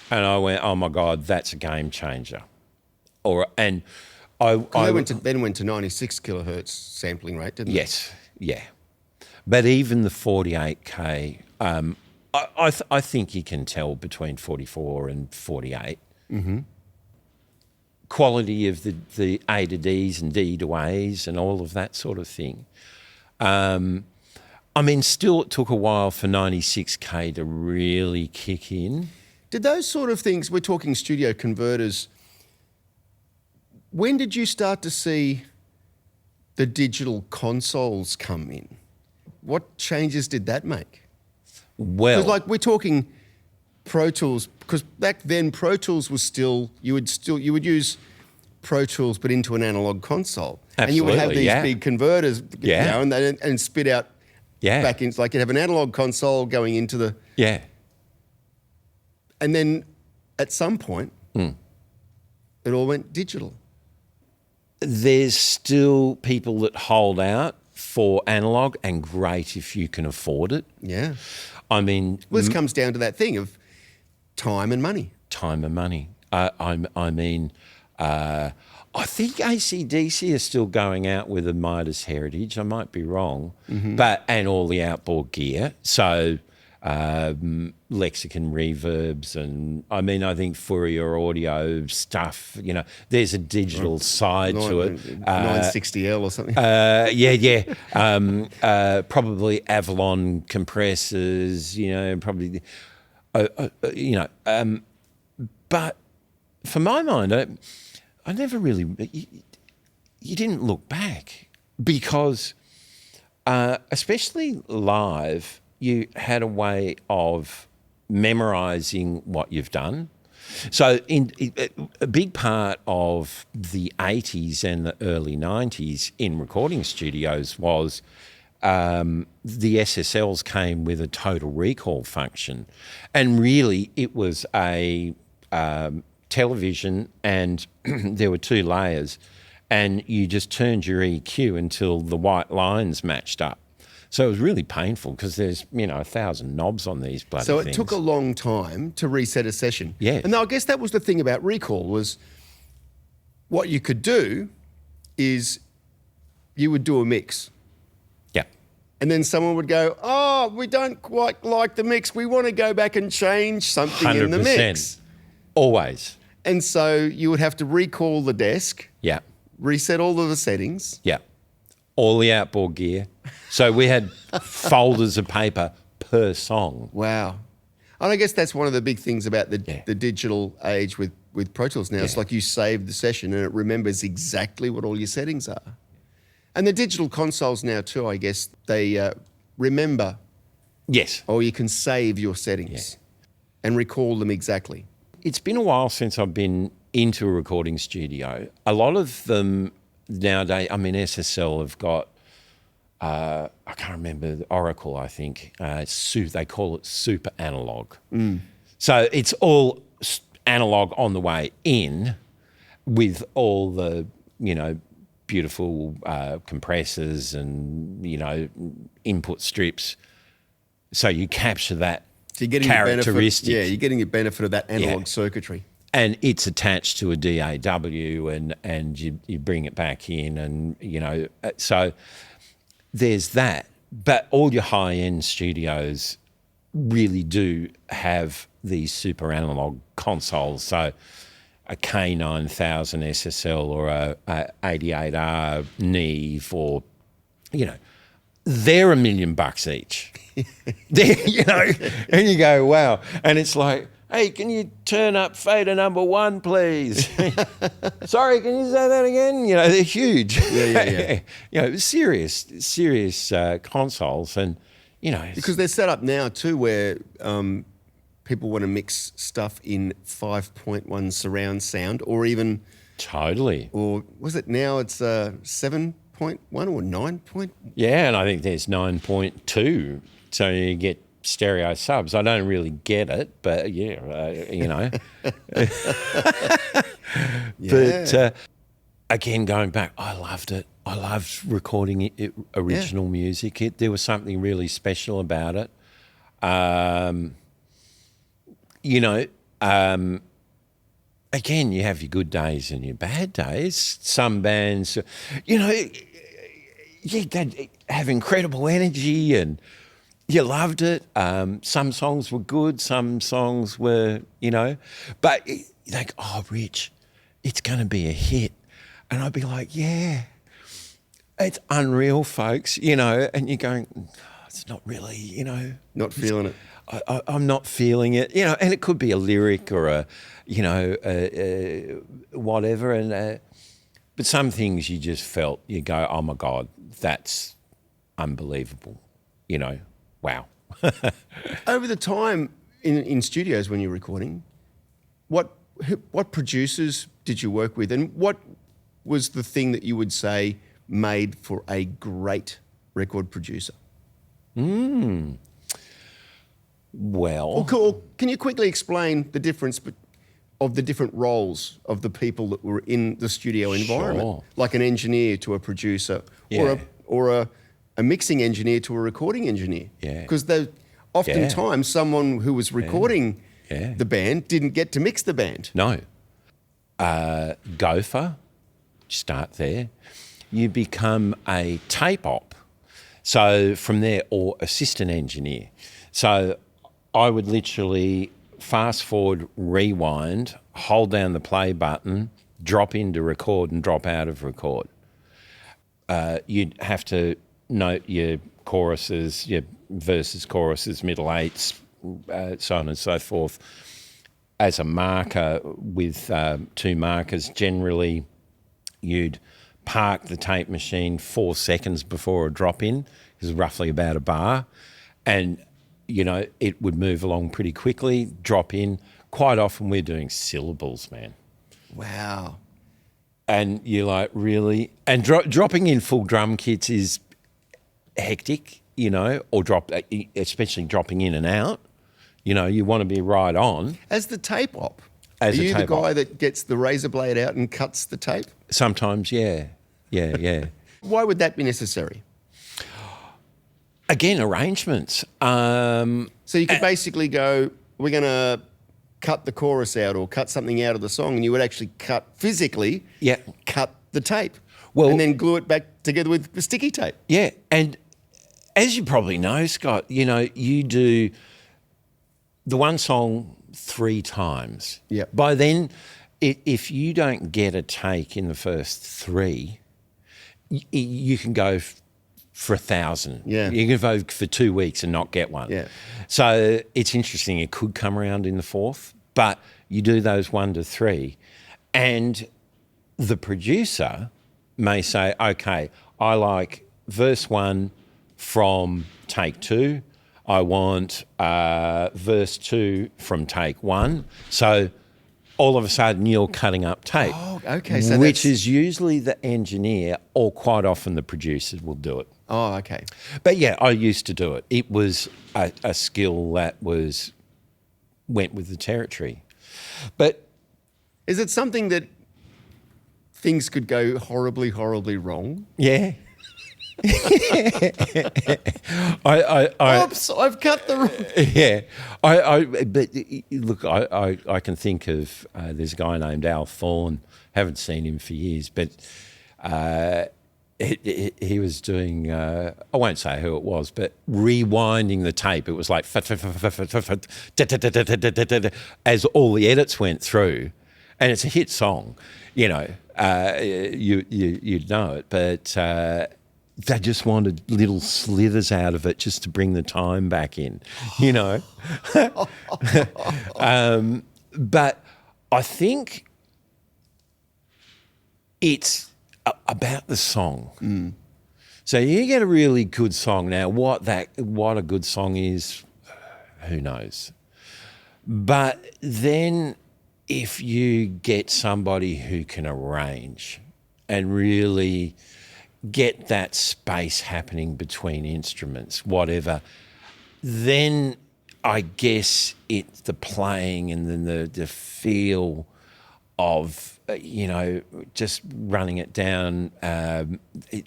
and I went, oh my God, that's a game changer. They went to 96 kilohertz sampling rate, didn't they? Yes, yeah. But even the 48K, I think you can tell between 44 and 48. Quality of the A to Ds and D to As and all of that sort of thing. Still it took a while for 96K to really kick in. Did those sort of things, we're talking studio converters, when did you start to see the digital consoles come in? What changes did that make? Well, because we're talking Pro Tools, because back then Pro Tools was still you would use Pro Tools but into an analog console, absolutely, and you would have these big converters, and spit out back in, like you'd have an analog console going into the and then at some point it all went digital. There's still people that hold out for analog, and great if you can afford it. Yeah. This comes down to that thing of time and money. Time and money. I think AC/DC are still going out with a Midas Heritage. I might be wrong, and all the outboard gear. So Lexicon reverbs, and I think Fourier audio stuff. There's a digital side to it. 960L or something. Probably Avalon compressors. Probably. But for my mind, I never really. You didn't look back because, especially live, you had a way of memorising what you've done. So a big part of the 80s and the early 90s in recording studios was the SSLs came with a total recall function. And really it was a television and there were two layers and you just turned your EQ until the white lines matched up. So it was really painful because there's, 1,000 knobs on these bloody things. So it took a long time to reset a session. Yeah. And I guess that was the thing about recall was what you could do is you would do a mix. Yeah. And then someone would go, oh, we don't quite like the mix. We want to go back and change something 100%. in the mix. Always. And so you would have to recall the desk. Yeah. Reset all of the settings. Yeah. All the outboard gear. So we had folders of paper per song. Wow. And I guess that's one of the big things about the digital age with Pro Tools now. It's like you save the session and it remembers exactly what all your settings are. And the digital consoles now too, I guess, they remember. Yes. Or you can save your settings and recall them exactly. It's been a while since I've been into a recording studio. A lot of them nowadays, SSL have got, I can't remember, Oracle, I think. They call it super analog. So it's all analog on the way in with all the, beautiful compressors and, input strips. So you capture that characteristic. You're getting the benefit of that analog circuitry. And it's attached to a DAW and you bring it back in and, so there's that. But all your high-end studios really do have these super analog consoles. So a K9000 SSL or a 88R Neve or, they're $1 million each. And you go, wow. And it's like, hey, can you turn up fader number 1, please? Sorry, can you say that again? They're huge. Yeah. Serious consoles, and because they're set up now too, where people want to mix stuff in 5.1 surround sound, or even totally. Or was it now? It's 7.1 or 9. Yeah, and I think there's 9.2, so you get stereo subs. I don't really get it, but But again, going back, I loved it. I loved recording original music. There was something really special about it. Again, you have your good days and your bad days. Some bands, they have incredible energy and you loved it. Some songs were good. Some songs were, but you think, oh, Rich, it's going to be a hit. And I'd be like, yeah, it's unreal, folks, and you're going, oh, it's not really, Not feeling it. I'm not feeling it, and it could be a lyric or a whatever. And but some things you just felt, you go, oh my God, that's unbelievable, Wow. Over the time in studios when you're recording, what producers did you work with, and what was the thing that you would say made for a great record producer? Well, or can you quickly explain the difference of the different roles of the people that were in the studio environment, Sure. like an engineer to a producer, or a mixing engineer to a recording engineer? Yeah. Because oftentimes someone who was recording the band didn't get to mix the band. No. Gopher, start there. You become a tape op. So from there, or assistant engineer. So I would literally fast forward, rewind, hold down the play button, drop into record and drop out of record. You'd have to note your choruses, your verses, choruses, middle eights, so on and so forth, as a marker with 2 markers. Generally, you'd park the tape machine 4 seconds before a drop-in, is roughly about a bar, and it would move along pretty quickly, drop in, quite often we're doing syllables, man. Wow. And you're like, really? And dropping in full drum kits is hectic, you know, or especially dropping in and out. You know, you want to be right on. As the tape op, As are a you tape the guy op. that gets the razor blade out and cuts the tape? Sometimes, yeah. Why would that be necessary? Again, arrangements. So you could basically go, we're going to cut the chorus out or cut something out of the song, and you would actually physically cut the tape. Well, and then glue it back together with the sticky tape. Yeah, and as you probably know, Scott, you know, you do the one song 3 times. Yep. By then, if you don't get a take in the first 3, you can go for 1,000. Yeah. You can go for 2 weeks and not get one. Yeah. So it's interesting. It could come around in the 4th, but you do those 1 to 3, and the producer may say, okay, I like verse 1 from take 2. I want verse 2 from take 1. So all of a sudden you're cutting up tape. Oh, okay. So which is usually the engineer, or quite often the producers will do it. Oh, okay. But yeah, I used to do it. It was a skill that went with the territory. But is it something that things could go horribly, horribly wrong? yeah. Oops, I've cut the... Yeah. But look, I can think of, there's a guy named Al Thorne, haven't seen him for years, but he was doing, I won't say who it was, but rewinding the tape. It was like as all the edits went through, and it's a hit song, you know, you'd know it, but they just wanted little slithers out of it just to bring the time back in, you know. But I think it's about the song. Mm. So you get a really good song. Now, what a good song is, who knows? But then if you get somebody who can arrange and really get that space happening between instruments, whatever, then I guess it's the playing and then the feel of, you know, just running it down.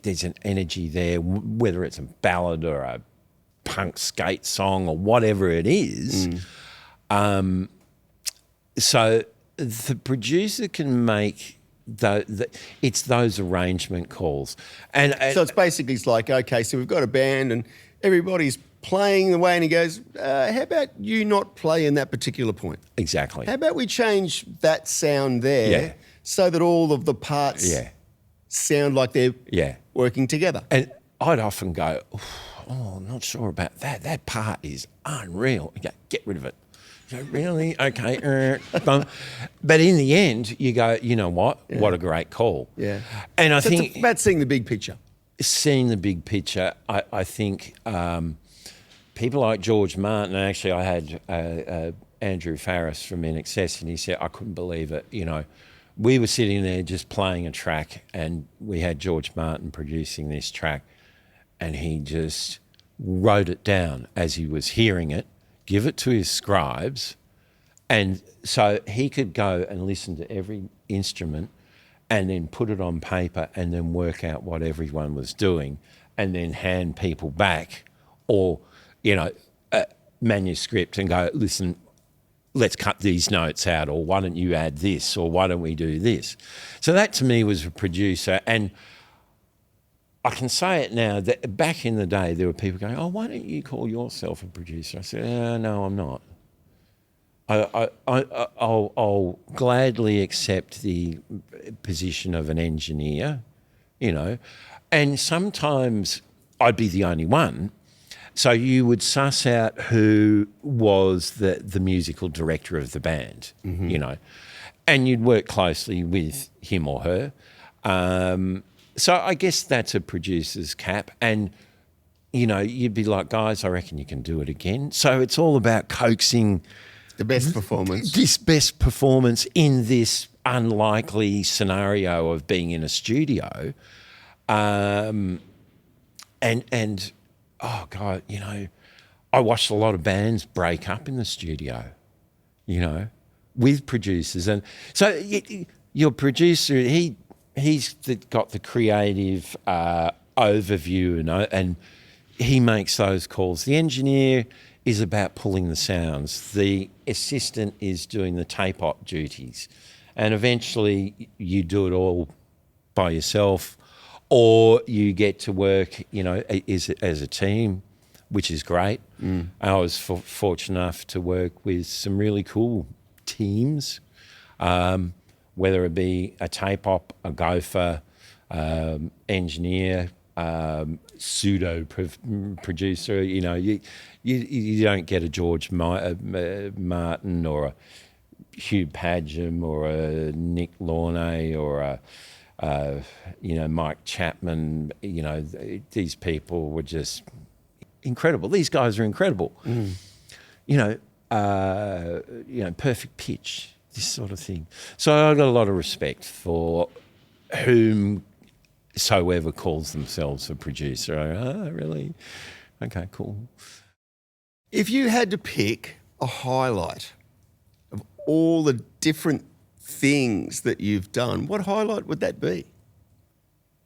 There's an energy there, whether it's a ballad or a punk skate song or whatever it is. So the producer can make it's those arrangement calls. And so it's basically like, okay, so we've got a band and everybody's playing the way, and he goes, how about you not play in that particular point? Exactly. How about we change that sound there so that all of the parts sound like they're working together? And I'd often go, I'm not sure about that. That part is unreal. You go, get rid of it. You go, really? Okay. But in the end, you go, you know what? Yeah. What a great call. Yeah. And I think... it's about seeing the big picture. Seeing the big picture, I think people like George Martin, and actually I had Andrew Farris from NXS, and he said, I couldn't believe it. You know, we were sitting there just playing a track, and we had George Martin producing this track, and he just wrote it down as he was hearing it, give it to his scribes, and so he could go and listen to every instrument and then put it on paper and then work out what everyone was doing and then hand people back, or, you know, a manuscript and go, listen, let's cut these notes out, or why don't you add this, or why don't we do this? So that to me was a producer. And I can say it now, that back in the day there were people going, why don't you call yourself a producer? I said, no, I'm not. I'll gladly accept the position of an engineer, you know, and sometimes I'd be the only one. So you would suss out who was the musical director of the band, you know, and you'd work closely with him or her. So I guess that's a producer's cap. And, you know, you'd be like, guys, I reckon you can do it again. So it's all about coaxing The best performance. This best performance in this unlikely scenario of being in a studio. And oh God, you know, I watched a lot of bands break up in the studio, you know, with producers. And so your producer, he's got the creative overview and he makes those calls. The engineer is about pulling the sounds. The assistant is doing the tape op duties. And eventually you do it all by yourself, or you get to work, you know, as a team, which is great. I was fortunate enough to work with some really cool teams, whether it be a tape op, a gopher, engineer, pseudo producer. You know, you don't get a George Martin or a Hugh Padgham or a Nick Launay or a you know, Mike Chapman. You know, these people were just incredible. These guys are incredible. You know, perfect pitch, this sort of thing. So I got a lot of respect for whomsoever calls themselves a producer. Oh, really? Okay, cool. If you had to pick a highlight of all the different things that you've done, what highlight would that be?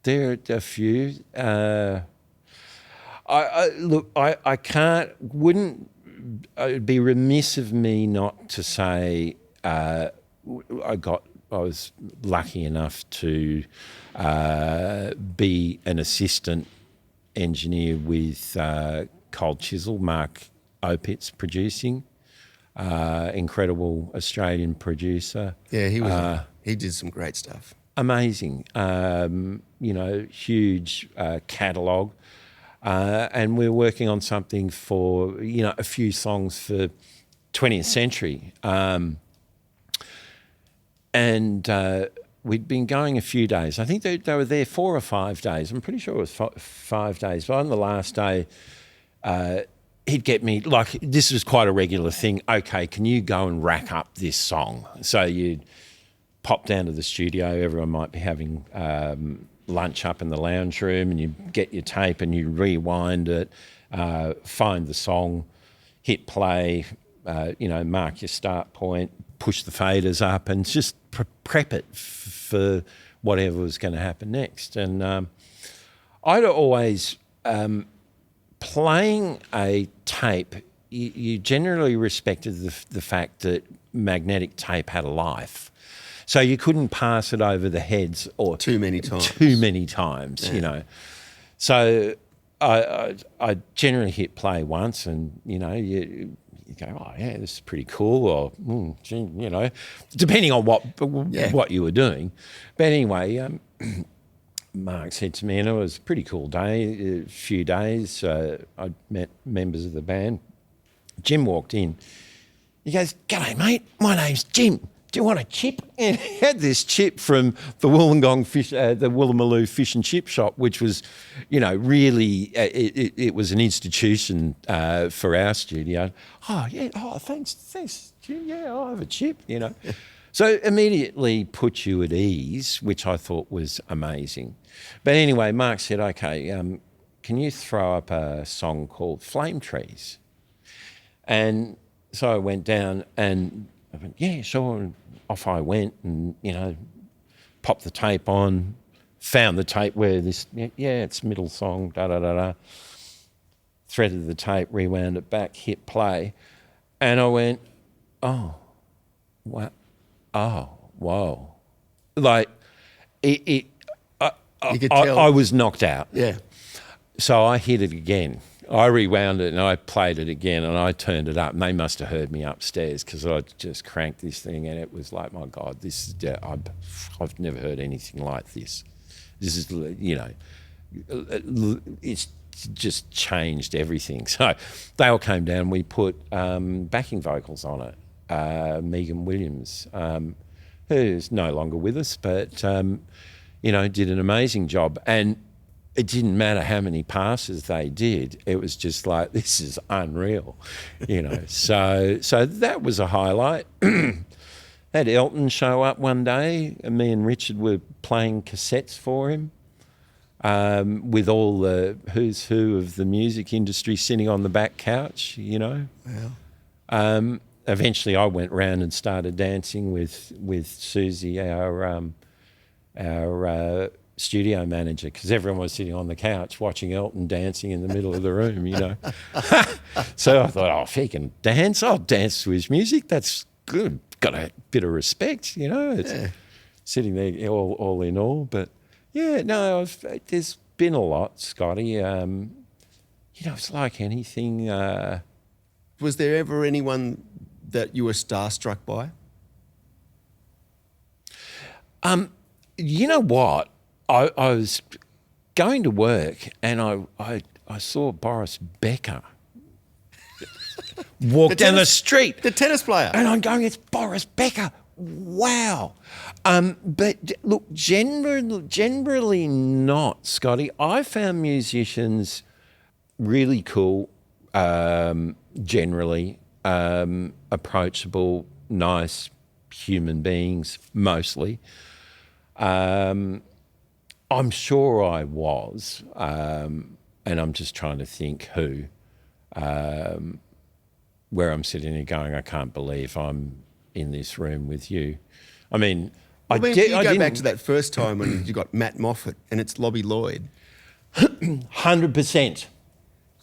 There are a few. I can't, it'd be remiss of me not to say I was lucky enough to be an assistant engineer with Cold Chisel, Mark Opitz producing, incredible Australian producer. Yeah, he was. He did some great stuff. Amazing, you know, huge catalogue. And we're working on something for, you know, a few songs for 20th century. And we'd been going a few days. I think they were there 4 or 5 days. I'm pretty sure it was 5 days. But on the last day, he'd get me, like, this was quite a regular thing. Okay, can you go and rack up this song? So you'd pop down to the studio. Everyone might be having lunch up in the lounge room, and you get your tape and you rewind it, find the song, hit play, you know, mark your start point, push the faders up, and just prep it for whatever was going to happen next. And I'd always, playing a tape, you generally respected the fact that magnetic tape had a life. So you couldn't pass it over the heads or too many times, you know. So I generally hit play once, and you know, you go, oh yeah, this is pretty cool, or you know, depending on what you were doing. But anyway, Mark said to me, and it was a pretty cool day, a few days. I met members of the band. Jim walked in. He goes, "G'day, mate. My name's Jim. Do you want a chip?" And he had this chip from the Wollongong the Woolloomooloo Fish and Chip Shop, which was, you know, really, it was an institution for our studio. Oh, yeah, oh, thanks, Jim. Yeah, I'll have a chip, you know. So immediately put you at ease, which I thought was amazing. But anyway, Mark said, okay, can you throw up a song called Flame Trees? And so I went down and I went, yeah, sure. And off I went and, you know, popped the tape on, found the tape where this, yeah, it's middle song, da-da-da-da. Threaded the tape, rewound it back, hit play. And I went, oh, wow. Oh, whoa. Like, I was knocked out. Yeah. So I hit it again. I rewound it and I played it again and I turned it up, and they must have heard me upstairs because I just cranked this thing, and it was like, my God, this is, I've never heard anything like this. This is, you know, it's just changed everything. So they all came down. We put backing vocals on it. Megan Williams, who's no longer with us, but, you know, did an amazing job. And it didn't matter how many passes they did. It was just like, this is unreal, you know. So that was a highlight. Had Elton show up one day, and me and Richard were playing cassettes for him, with all the who's who of the music industry sitting on the back couch, you know. Wow. Eventually I went round and started dancing with Susie, our studio manager, because everyone was sitting on the couch watching Elton dancing in the middle of the room, you know. So I thought, oh, if he can dance, I'll dance to his music. That's good. Got a bit of respect, you know. It's sitting there all in all. But, yeah, no, there's been a lot, Scotty. You know, it's like anything. Was there ever anyone that you were starstruck by? You know what? I was going to work and I saw Boris Becker walk down the street. The tennis player. And I'm going, it's Boris Becker. Wow. But look, generally not, Scotty. I found musicians really cool, generally, approachable, nice human beings, mostly. I'm sure I was, and I'm just trying to think who, where I'm sitting here going, I can't believe I'm in this room with you. I mean, you go back to that first time when you got Matt Moffat and it's Lobby Lloyd. 100%.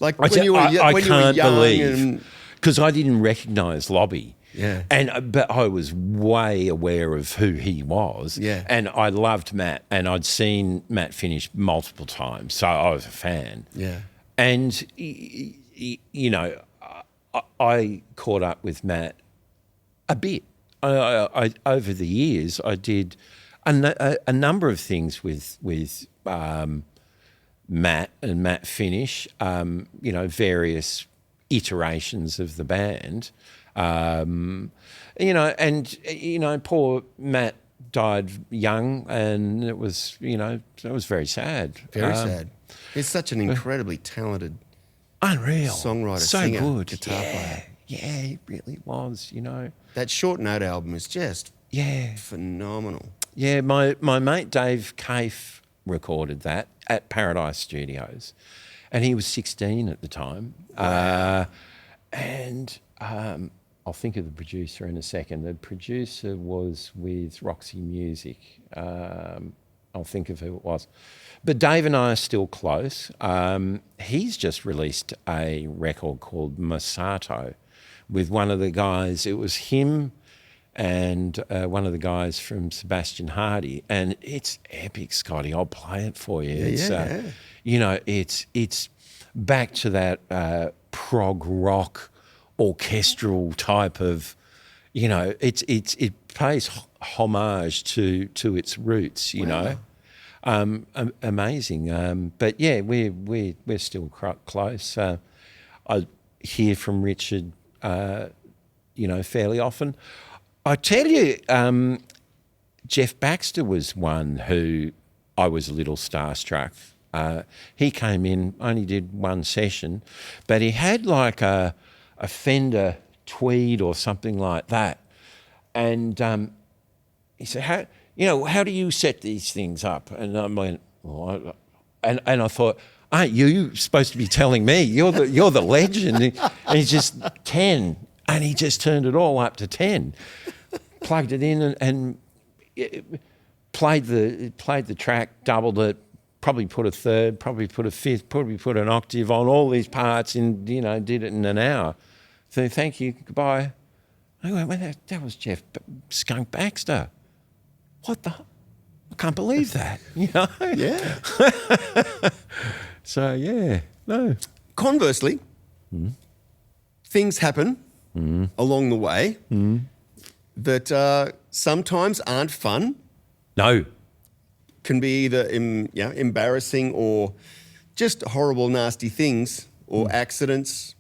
Like I can't believe, and because I didn't recognise Lobby. Yeah. But I was way aware of who he was. Yeah. And I loved Matt, and I'd seen Matt finish multiple times, so I was a fan. Yeah. And, you know, I caught up with Matt a bit. I over the years, I did a number of things with Matt and Matt Finish, you know, various iterations of the band. You know, and, you know, poor Matt died young, and it was, you know, it was very sad. Very sad. He's such an incredibly talented unreal songwriter, so singer, good. guitar player. Yeah, he really was, you know. That Short Note album is just Yeah. phenomenal. Yeah, my mate Dave Caife recorded that at Paradise Studios, and he was 16 at the time. And I'll think of the producer in a second. The producer was with Roxy Music. I'll think of who it was. But Dave and I are still close. He's just released a record called Masato with one of the guys. It was him and one of the guys from Sebastian Hardy. And it's epic, Scotty. I'll play it for you. Yeah. You know, it's back to that prog rock orchestral type of, you know, it pays homage to its roots, you know. Amazing. But yeah, we're still close. I hear from Richard, you know, fairly often. I tell you, Jeff Baxter was one who I was a little starstruck. He came in, only did one session, but he had like a Fender Tweed or something like that. And he said, how do you set these things up? And I went, well, and I thought, aren't you supposed to be telling me? You're the legend. And he's just 10, and he just turned it all up to 10. Plugged it in and played the track, doubled it, probably put a third, probably put a fifth, probably put an octave on all these parts, and, you know, did it in an hour. So thank you, goodbye. I went, well, that was Jeff Skunk Baxter. What the? I can't believe that. You know? Yeah. So yeah, no. Conversely, things happen along the way that sometimes aren't fun. No. Can be either embarrassing or just horrible, nasty things or accidents.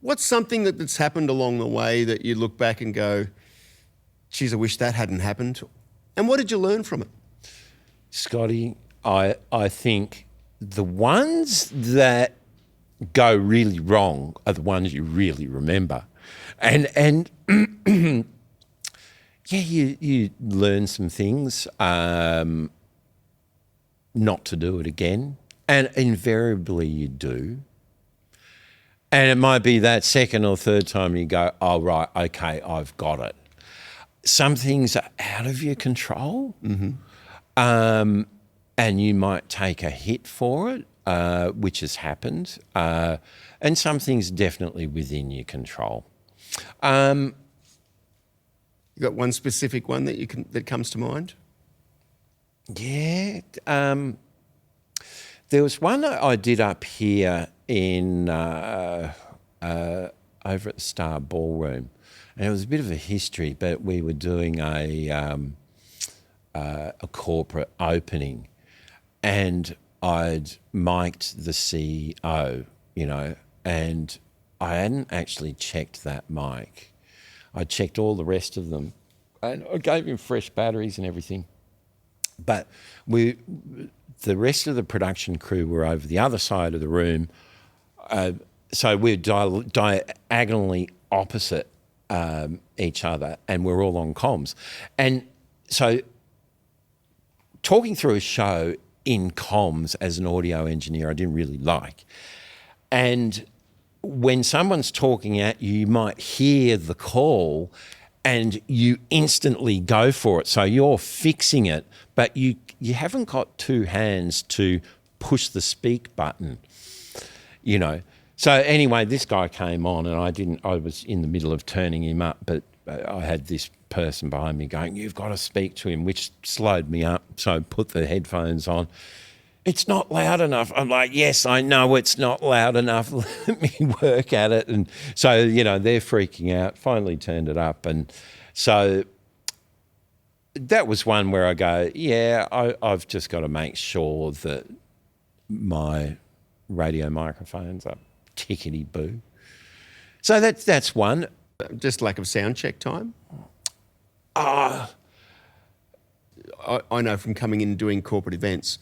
What's something that's happened along the way that you look back and go, geez, I wish that hadn't happened? And what did you learn from it? Scotty, I think the ones that go really wrong are the ones you really remember. And yeah, you learn some things, not to do it again. And invariably you do. And it might be that second or third time you go, oh, right, okay, I've got it. Some things are out of your control, and you might take a hit for it, which has happened, and some things definitely within your control. You got one specific one that comes to mind? Yeah. There was one I did up here in over at the Star Ballroom, and it was a bit of a history, but we were doing a corporate opening, and I'd mic'd the CEO, and I hadn't actually checked that mic. I checked all the rest of them, and I gave him fresh batteries and everything. But the rest of the production crew were over the other side of the room, so we're diagonally opposite each other, and we're all on comms. And so talking through a show in comms as an audio engineer, I didn't really like. And when someone's talking at you, you might hear the call and you instantly go for it. So you're fixing it, but you haven't got two hands to push the speak button, So anyway, this guy came on, and I was in the middle of turning him up, but I had this person behind me going, you've got to speak to him, which slowed me up. So I put the headphones on. It's not loud enough. I'm like, yes, I know it's not loud enough. Let me work at it. And so, they're freaking out. Finally turned it up. And so that was one where I go, yeah, I've just got to make sure that my radio microphones are tickety-boo. So that's one. Just lack of sound check time? I know from coming in and doing corporate events,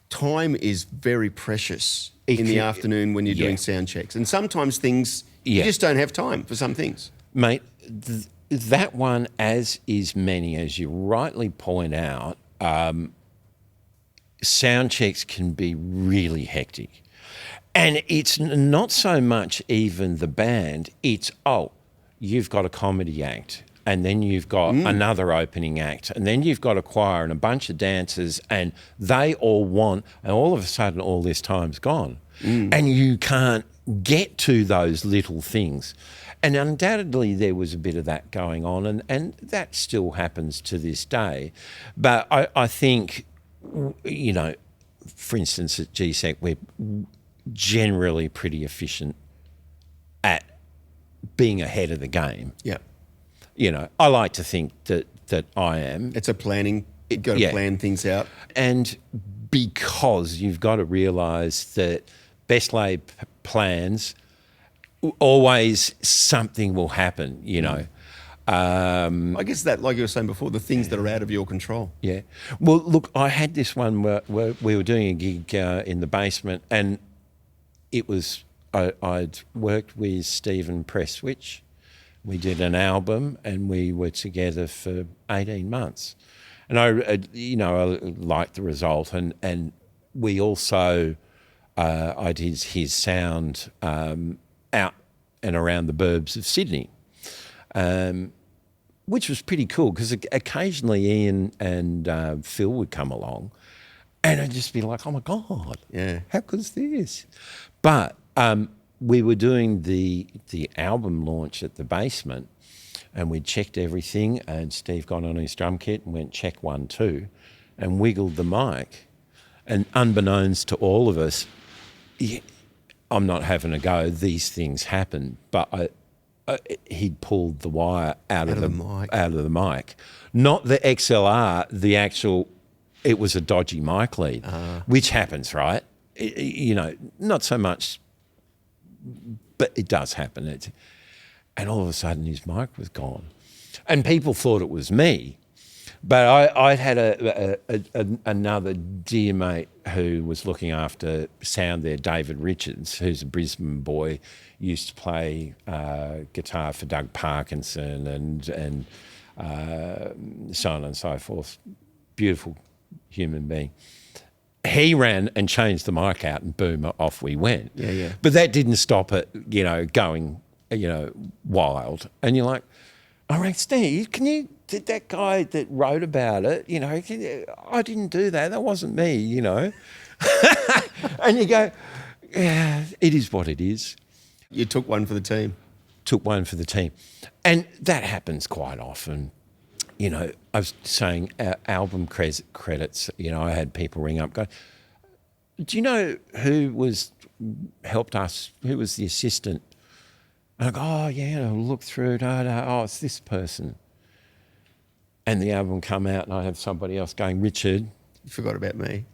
time is very precious in the afternoon when you're doing sound checks. And sometimes things, you just don't have time for some things. Mate, that one, as is many, as you rightly point out, sound checks can be really hectic. And it's not so much even the band, it's, you've got a comedy act, and then you've got another opening act, and then you've got a choir and a bunch of dancers, and they all want, and all of a sudden all this time's gone. And you can't get to those little things. And undoubtedly there was a bit of that going on, and that still happens to this day. But I think, for instance, at GSEC, we're generally pretty efficient at being ahead of the game. Yeah. I like to think that I am. It's a planning. You've got to plan things out. And because you've got to realise that best laid plans, always something will happen, I guess that, like you were saying before, the things that are out of your control. Yeah. Well, look, I had this one where we were doing a gig in the basement, and it was, I'd worked with Stephen Presswich. We did an album, and we were together for 18 months. And I liked the result, and we also, I did his sound out and around the burbs of Sydney, which was pretty cool, because occasionally Ian and Phil would come along, and I'd just be like, oh my God, how good's this? But we were doing the album launch at the basement, and we checked everything, and Steve got on his drum kit and went, check 1, 2, and wiggled the mic. And unbeknownst to all of us, I'm not having a go, these things happen, but he'd pulled the wire out of the mic. Not the XLR, the actual, it was a dodgy mic lead, which happens, right? Not so much, but it does happen. And all of a sudden his mic was gone. And people thought it was me. But I had another dear mate who was looking after sound there, David Richards, who's a Brisbane boy, used to play guitar for Doug Parkinson and so on and so forth. Beautiful human being. He ran and changed the mic out and boom, off we went. Yeah. But that didn't stop it, going, wild. And you're like, all right, Steve, did that guy that wrote about it, I didn't do that. That wasn't me, And you go, yeah, it is what it is. You took one for the team. Took one for the team. And that happens quite often. I was saying album credits, I had people ring up going, do you know who helped us? Who was the assistant? And I go, oh, yeah, I'll look through it. Oh, it's this person. And the album come out and I have somebody else going, Richard. You forgot about me.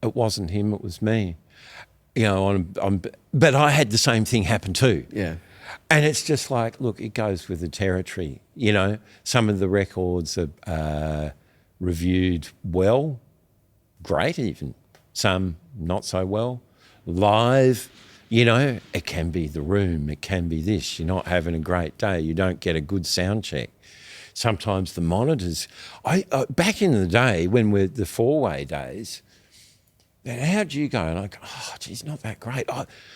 It wasn't him, it was me. But I had the same thing happen too. Yeah. And it's just like, look, it goes with the territory. Some of the records are reviewed well, great even. Some not so well. Live, it can be the room, it can be this. You're not having a great day, you don't get a good sound check. Sometimes the monitors. Back in the day when we're the four-way days, how'd you go? And I go, oh, geez, not that great.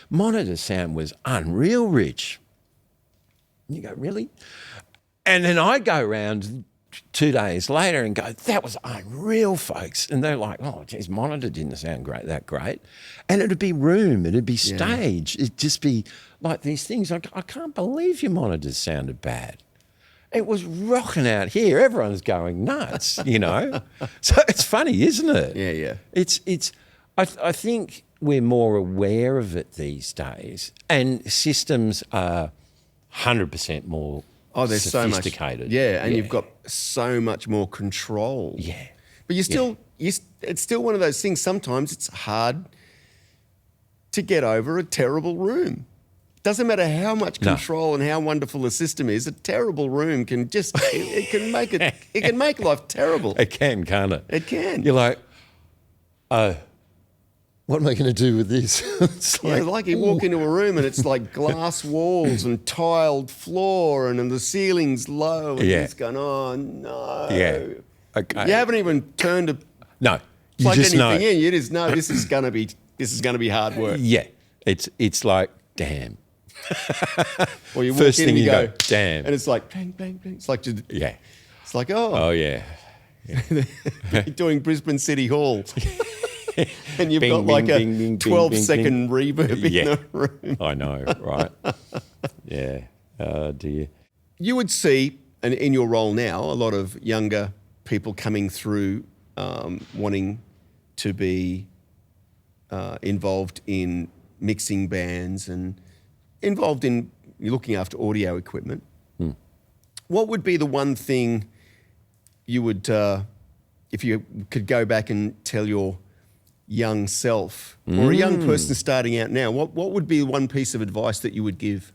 Monitor sound was unreal rich. And you go, really? And then I go around 2 days later and go, that was unreal, folks. And they're like, oh, geez, monitor didn't sound that great. And it'd be room, it'd be stage. It'd just be like these things. I can't believe your monitors sounded bad. It was rocking out here. Everyone's going nuts, So it's funny, isn't it? Yeah. I think we're more aware of it these days, and systems are 100% more there's sophisticated. So much. Yeah, and you've got so much more control. Yeah. But it's still one of those things. Sometimes it's hard to get over a terrible room. Doesn't matter how much control and how wonderful a system is, a terrible room can just it can make life terrible. It can, can't it? It can. You're like, oh, what am I going to do with this? It's like you walk into a room and it's like glass walls and tiled floor and the ceiling's low and it's going, oh no. Yeah. Okay. You haven't even turned a no. You like just anything know. In. You just know this is going to be hard work. Yeah. It's like, damn. Or you walk First in thing and you go, damn. And it's like, bang, bang, bang. It's like, it's like, oh yeah. You're doing Brisbane City Hall. And you've got like a 12-second reverb in the room. I know, right? Yeah. Oh, dear. You would see, and in your role now, a lot of younger people coming through wanting to be involved in mixing bands and involved in looking after audio equipment. What would be the one thing you would, if you could go back and tell your young self or a young person starting out now, what would be one piece of advice that you would give?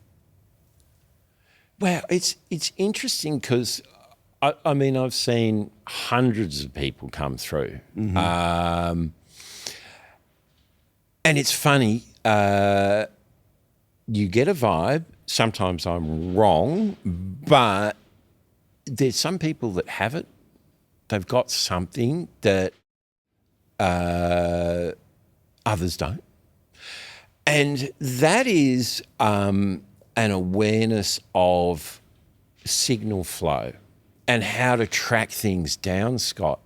Well, it's interesting because, I mean, I've seen hundreds of people come through. And it's funny, you get a vibe. Sometimes I'm wrong, but there's some people that have it. They've got something that others don't. And that is an awareness of signal flow and how to track things down, Scott.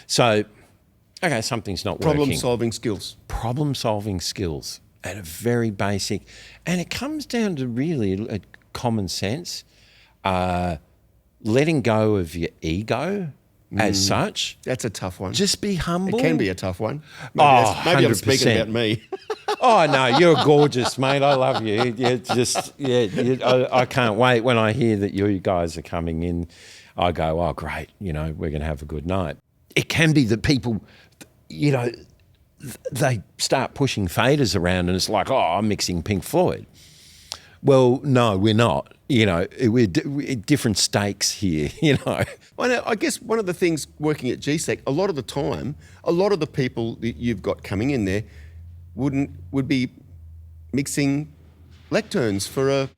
So, okay, something's not working. Problem-solving skills. Problem-solving skills at a very basic, and it comes down to really common sense, letting go of your ego as such. That's a tough one. Just be humble. It can be a tough one. Maybe I'm speaking about me. Oh, no, you're gorgeous, mate. I love you. I can't wait when I hear that you guys are coming in. I go, oh, great, we're going to have a good night. It can be that people, they start pushing faders around and it's like, oh, I'm mixing Pink Floyd. Well, no, we're not. we're different stakes here, Well, I guess one of the things working at GSEC, a lot of the time, a lot of the people that you've got coming in there would be mixing lecterns for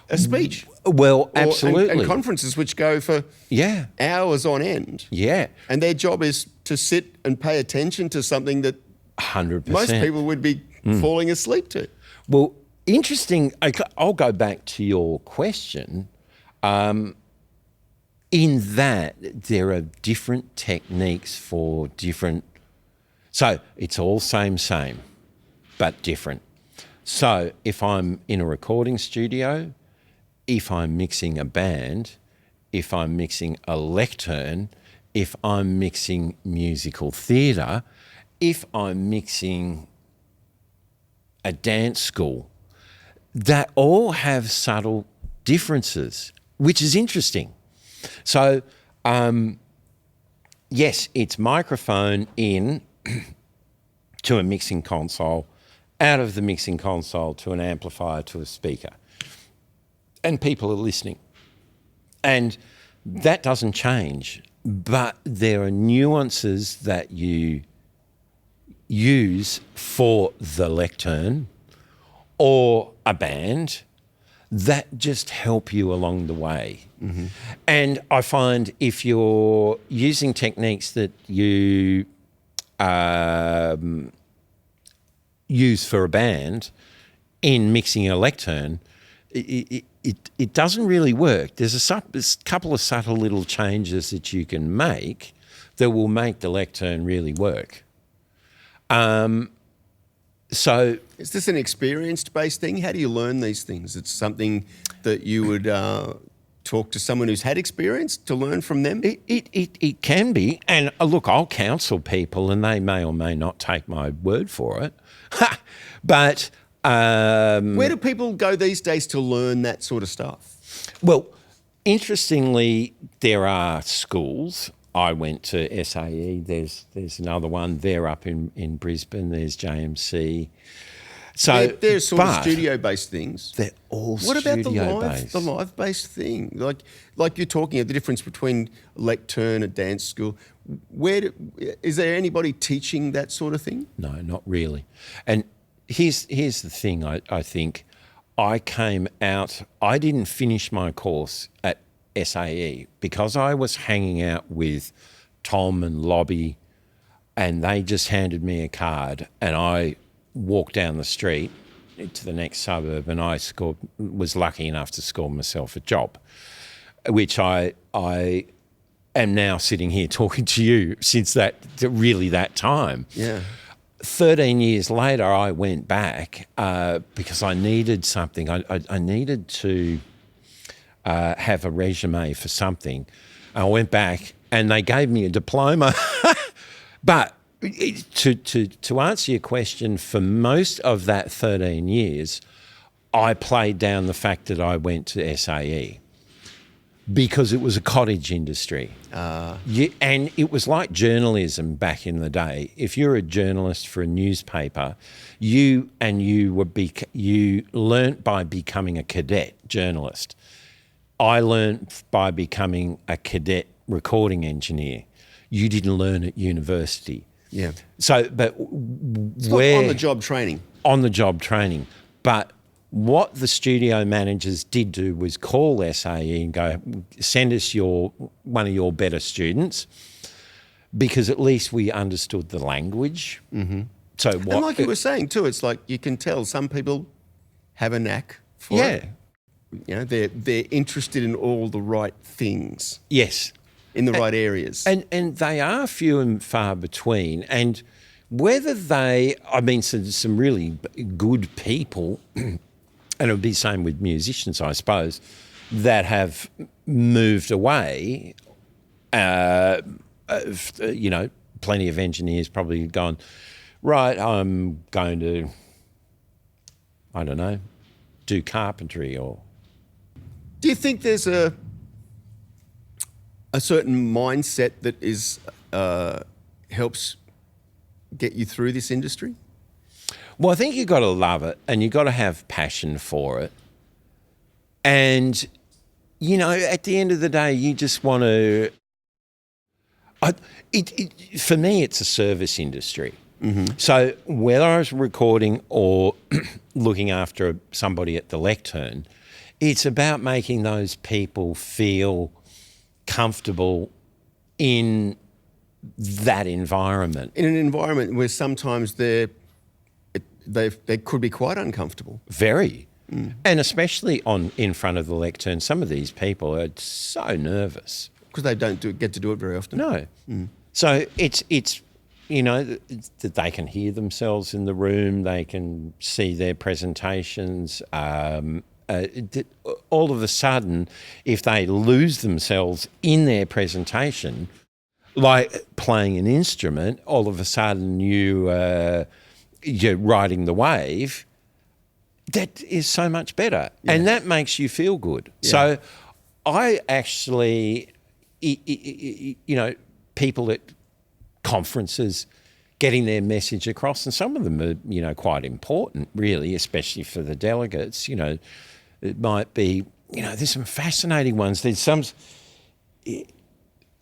a speech. Well, absolutely. And conferences which go for hours on end. Yeah. And their job is to sit and pay attention to something that 100%. most people would be falling asleep to. Well, interesting. I'll go back to your question. In that there are different techniques for different. So it's all same, but different. So if I'm in a recording studio, if I'm mixing a band, if I'm mixing a lectern, if I'm mixing musical theatre, if I'm mixing a dance school, that all have subtle differences, which is interesting. So, yes, it's microphone in to a mixing console, out of the mixing console to an amplifier to a speaker. And people are listening. And that doesn't change, but there are nuances that you use for the lectern or a band that just help you along the way. Mm-hmm. And I find if you're using techniques that you use for a band in mixing a lectern, it doesn't really work. There's a couple of subtle little changes that you can make that will make the lectern really work. So is this an experience-based thing? How do you learn these things? It's something that you would talk to someone who's had experience to learn from them? It can be. And look, I'll counsel people and they may or may not take my word for it. But where do people go these days to learn that sort of stuff? Well, interestingly, there are schools. I went to SAE. There's another one. They're up in Brisbane. There's JMC. So they're sort of studio-based things. They're all what studio-based. What about the live-based thing? Like you're talking, the difference between lectern, a dance school. Is there anybody teaching that sort of thing? No, not really. And here's the thing. I think I came out. I didn't finish my course at SAE because I was hanging out with Tom and Lobby, and they just handed me a card, and I walked down the street to the next suburb, and I was lucky enough to score myself a job, which I am now sitting here talking to you since that time. Yeah. 13 years later, I went back because I needed something. I needed to have a resume for something. I went back and they gave me a diploma. But to answer your question, for most of that 13 years, I played down the fact that I went to SAE because it was a cottage industry. And it was like journalism back in the day. If you're a journalist for a newspaper, you learnt by becoming a cadet journalist. I learnt by becoming a cadet recording engineer. You didn't learn at university. Yeah. So, but on the job training. On the job training. But what the studio managers did do was call SAE and go, send us one of your better students, because at least we understood the language. Mm-hmm. So what? And like you were saying too, it's like you can tell some people have a knack for it. You know, they're interested in all the right things. Yes. In the right areas. And they are few and far between. And whether some really good people, and it would be the same with musicians, I suppose, that have moved away, plenty of engineers probably gone, right, I'm going to, I don't know, do carpentry or... Do you think there's a certain mindset that is helps get you through this industry? Well, I think you've got to love it and you've got to have passion for it. And, at the end of the day, you just want to... for me, it's a service industry. Mm-hmm. So whether I was recording or looking after somebody at the lectern, it's about making those people feel comfortable in that environment. In an environment where sometimes they could be quite uncomfortable. Very. Mm. And especially in front of the lectern, some of these people are so nervous. Because they don't get to do it very often. No. Mm. So it's that they can hear themselves in the room, they can see their presentations. All of a sudden, if they lose themselves in their presentation, like playing an instrument, all of a sudden you're riding the wave. That is so much better, and that makes you feel good. Yeah. So I actually... people at conferences getting their message across, and some of them are, quite important, really, especially for the delegates. It might be, there's some fascinating ones. There's some,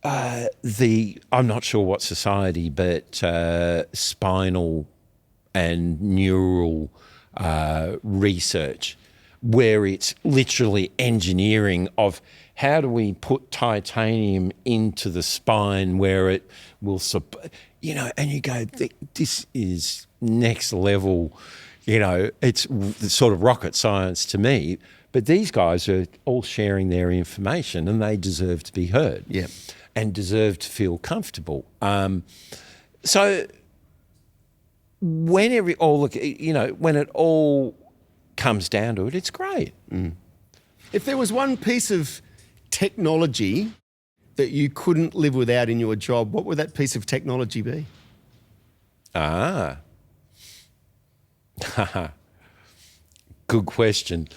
I'm not sure what society, but spinal and neural research, where it's literally engineering of how do we put titanium into the spine where it will, and you go, this is next level, it's sort of rocket science to me. But these guys are all sharing their information, and they deserve to be heard, and deserve to feel comfortable. So when when it all comes down to it, it's great. Mm. If there was one piece of technology that you couldn't live without in your job, what would that piece of technology be? Good question.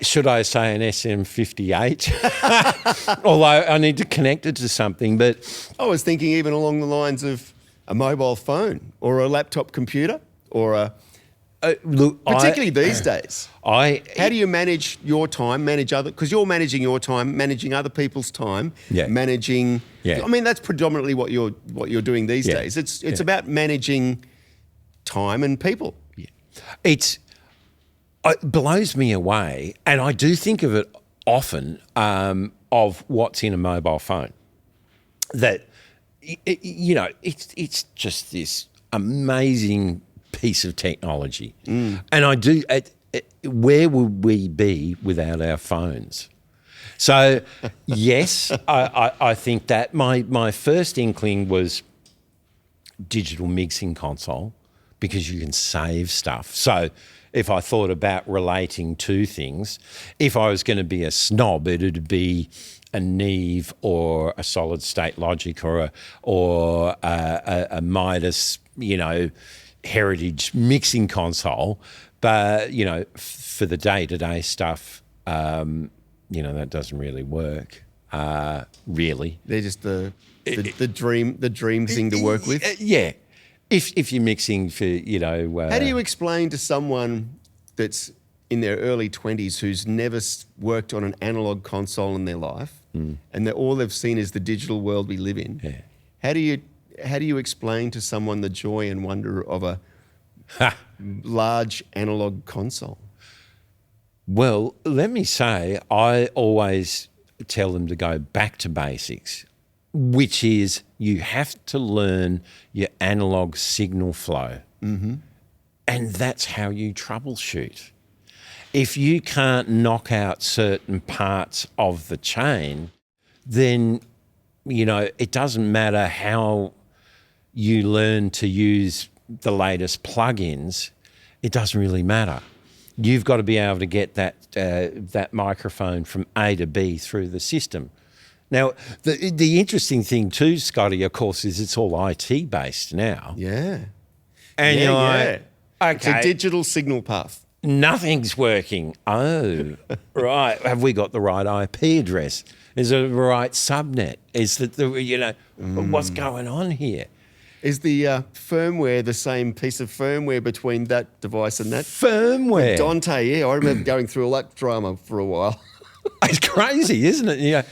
Should I say an SM58? Although I need to connect it to something, but... I was thinking even along the lines of a mobile phone or a laptop computer or a... particularly these days. How do you manage your time, because you're managing your time, managing other people's time, managing... Yeah. I mean, that's predominantly what you're doing these days. It's about managing time and people. Yeah. It blows me away, and I do think of it often, of what's in a mobile phone. That, it's just this amazing piece of technology. Mm. And I do, where would we be without our phones? So, yes, I think that my first inkling was digital mixing console, because you can save stuff. So if I thought about relating two things, if I was going to be a snob, it'd be a Neve or a solid state Logic or a Midas, heritage mixing console. But, for the day-to-day stuff, that doesn't really work, really. They're just the dream thing to work with? Yeah. If you're mixing for, How do you explain to someone that's in their early 20s who's never worked on an analog console in their life, and all they've seen is the digital world we live in? Yeah. How do you explain to someone the joy and wonder of a large analog console? Well, let me say, I always tell them to go back to basics, which is you have to learn your analog signal flow. Mm-hmm. And that's how you troubleshoot. If you can't knock out certain parts of the chain, then, it doesn't matter how you learn to use the latest plugins, it doesn't really matter. You've got to be able to get that microphone from A to B through the system. Now, the interesting thing too, Scotty, of course, is it's all IT based now. Yeah. And you're like, okay, it's a digital signal path. Nothing's working. Oh, right. Have we got the right IP address? Is it the right subnet? Is that what's going on here? Is the firmware the same piece of firmware between that device and that? Firmware. With Dante, yeah. I remember going through all that drama for a while. It's crazy, isn't it? You go,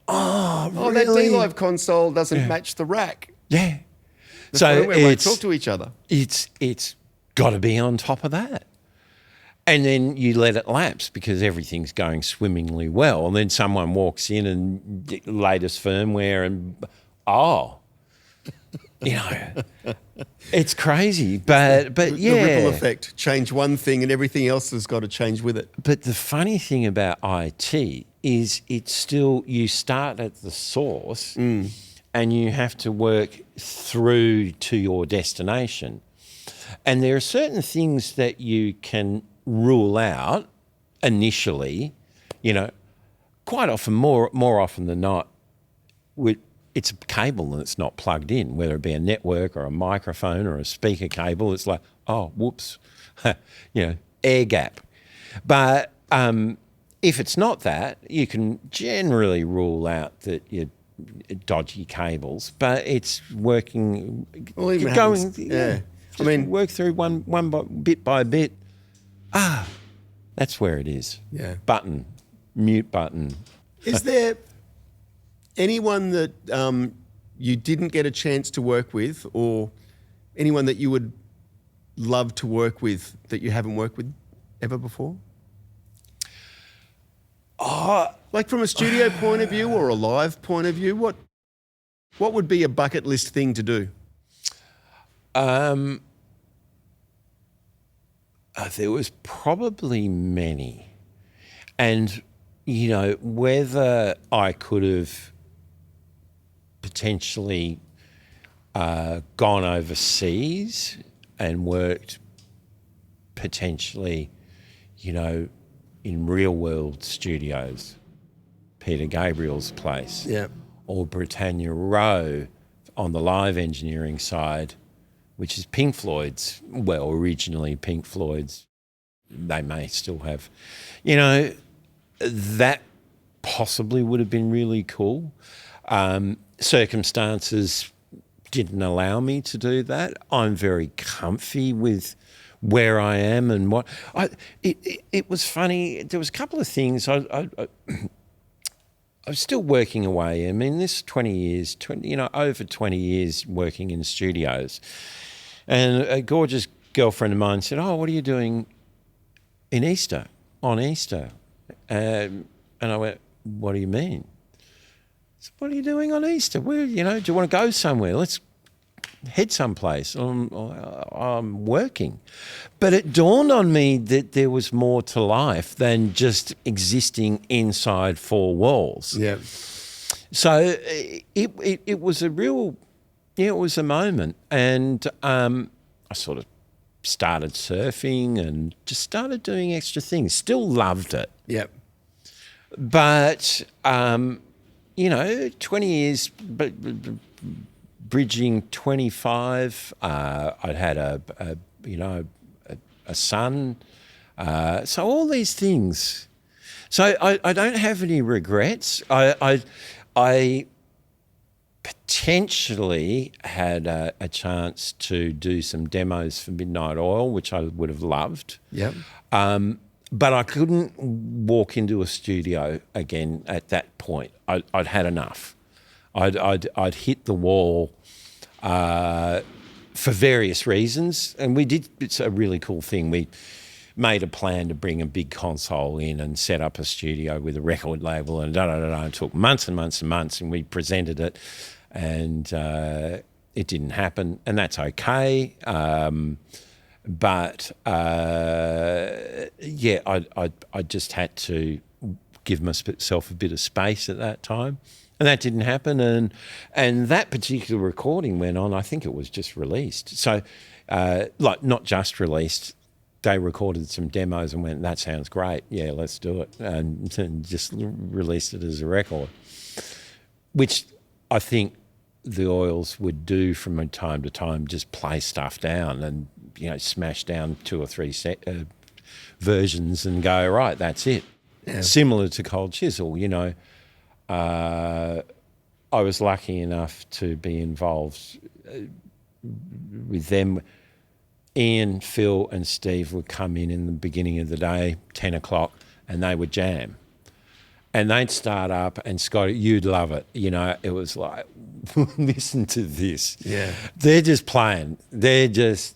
oh, Oh, really? that D-Live console doesn't match the rack. Yeah. The So firmware won't talk to each other. It's got to be on top of that. And then you let it lapse because everything's going swimmingly well. And then someone walks in and latest firmware and, you know, it's crazy. But yeah. The ripple effect. Change one thing and everything else has got to change with it. But the funny thing about IT is it's still, you start at the source and you have to work through to your destination. And there are certain things that you can rule out initially, you know, quite often, more often than not, it's a cable that's not plugged in, whether it be a network or a microphone or a speaker cable. It's like, oh, whoops, you know, air gap. But if it's not that, you can generally rule out that you're dodgy cables, but it's working, Well, even going, happens, yeah. I mean, work through bit by bit. That's where it is. Yeah. Button, mute button. Is there anyone that you didn't get a chance to work with, or anyone that you would love to work with that you haven't worked with ever before? Like from a studio point of view or a live point of view, what would be a bucket list thing to do? There was probably many. And, you know, whether I could have potentially gone overseas and worked potentially, you know, in real world studios, Peter Gabriel's place, Yeah. or Britannia Row on the live engineering side, which is Pink Floyd's, well, originally Pink Floyd's, they may still have, you know, that possibly would have been really cool. Circumstances didn't allow me to do that. I'm very comfy with where I am and what. It was funny. There was a couple of things. I was still working away. I mean, this 20 years, over 20 years working in studios. And a gorgeous girlfriend of mine said, oh, what are you doing on Easter? And I went, what do you mean? I said, what are you doing on Easter? Well, you know, do you want to go somewhere? Let's head someplace. I'm working. But it dawned on me that there was more to life than just existing inside four walls. Yeah. So it was a real, it was a moment. And I sort of started surfing and just started doing extra things. Still loved it. Yep. But, 20 years, but bridging 25, I'd had a son. So all these things. So I don't have any regrets. I potentially had a chance to do some demos for Midnight Oil, which I would have loved. Yep. But I couldn't walk into a studio again at that point. I'd had enough. I'd hit the wall for various reasons, and we did. It's a really cool thing. We made a plan to bring a big console in and set up a studio with a record label, and It took months and months and months, and we presented it, and it didn't happen, and that's okay. But I just had to give myself a bit of space at that time, and that didn't happen. And that particular recording went on. I think it was just released. So, not just released. They recorded some demos and went, "That sounds great. Yeah, let's do it," and just released it as a record, which I think the Oils would do from time to time, just play stuff down and, smash down 2 or 3 versions and go, right, that's it. Yeah. Similar to Cold Chisel, I was lucky enough to be involved with them. Ian, Phil and Steve would come in the beginning of the day, 10 o'clock, and they would jam. And they'd start up, and Scotty, you'd love it. You know, it was like, listen to this. Yeah. They're just playing. They're just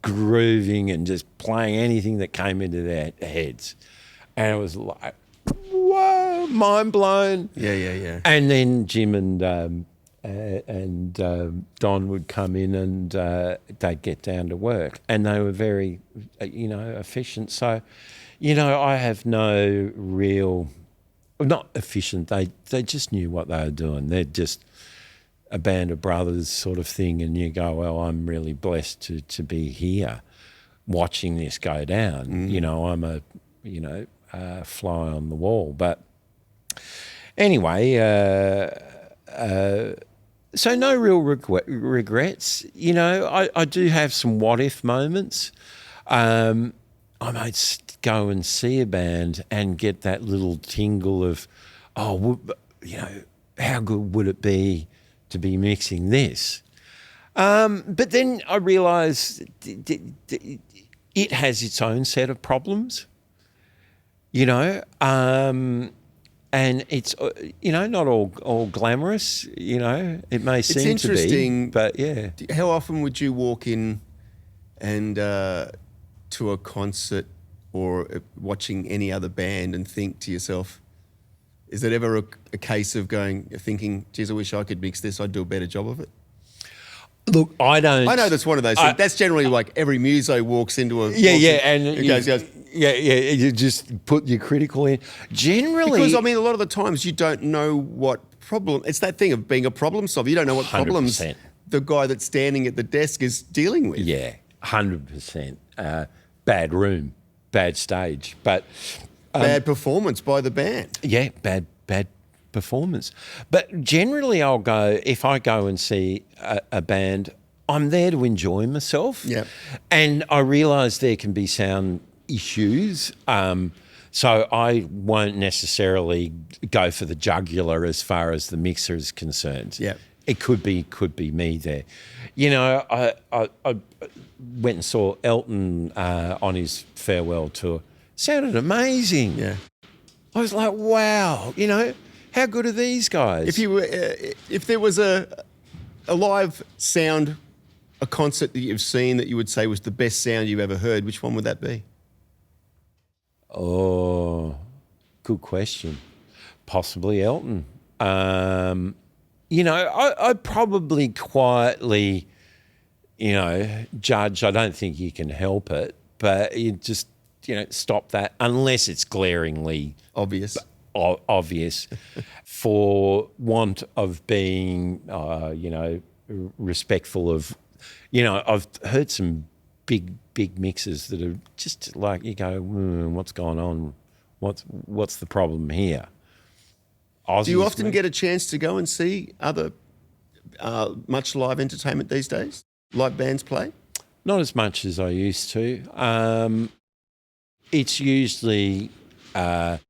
grooving and just playing anything that came into their heads. And it was like, whoa, mind blown. Yeah. And then Jim and Don would come in, and they'd get down to work, and they were very, efficient. So, I have no real, not efficient. They just knew what they were doing. They're just a band of brothers sort of thing, and you go, well, I'm really blessed to be here, watching this go down. I'm a fly on the wall, but anyway. So no real regrets. I do have some what-if moments. I might go and see a band and get that little tingle of, how good would it be to be mixing this? But then I realise it has its own set of problems, and it's, not all glamorous, it may seem It's interesting, to be, but yeah. How often would you walk in and to a concert or watching any other band and think to yourself, is it ever a case of thinking, geez, I wish I could mix this, I'd do a better job of it? Look, I don't... I know that's one of those things. That's generally like every muso walks into a... and you just put your critical in. Generally... Because, a lot of the times you don't know what problem... It's that thing of being a problem solver. You don't know what 100%. problems the guy that's standing at the desk is dealing with. Yeah, 100%. Bad room, bad stage, but... bad performance by the band. Yeah, bad performance. But generally I'll go, if I go and see a band, I'm there to enjoy myself. Yeah. And I realise there can be sound issues. So I won't necessarily go for the jugular as far as the mixer is concerned. Yeah. It could be me there. I went and saw Elton on his farewell tour. Sounded amazing. Yeah. I was like, wow, how good are these guys? If there was a live sound, a concert that you've seen that you would say was the best sound you've ever heard, which one would that be? Oh, good question. Possibly Elton. I probably quietly, judge. I don't think you can help it, but you just, stop that unless it's glaringly obvious. For want of being, respectful of, I've heard some big mixes that are just like, you go, what's going on? What's the problem here? Aussies, do you often get a chance to go and see other much live entertainment these days? Live bands play? Not as much as I used to. It's usually, it's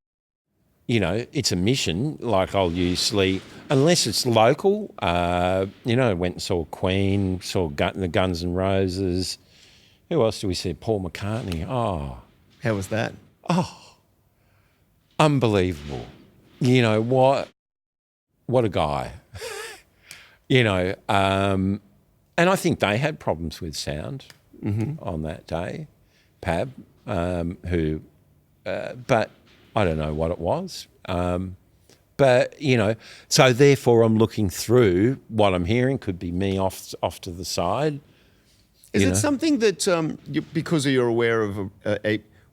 a mission. Like I'll usually, unless it's local, I went and saw Queen, saw the Guns N' Roses. Who else do we see? Paul McCartney. Oh. How was that? Oh, unbelievable. What a guy. And I think they had problems with sound on that day, Pab, but I don't know what it was. But, so therefore I'm looking through what I'm hearing, could be me off to the side. Is it something that, because you're aware of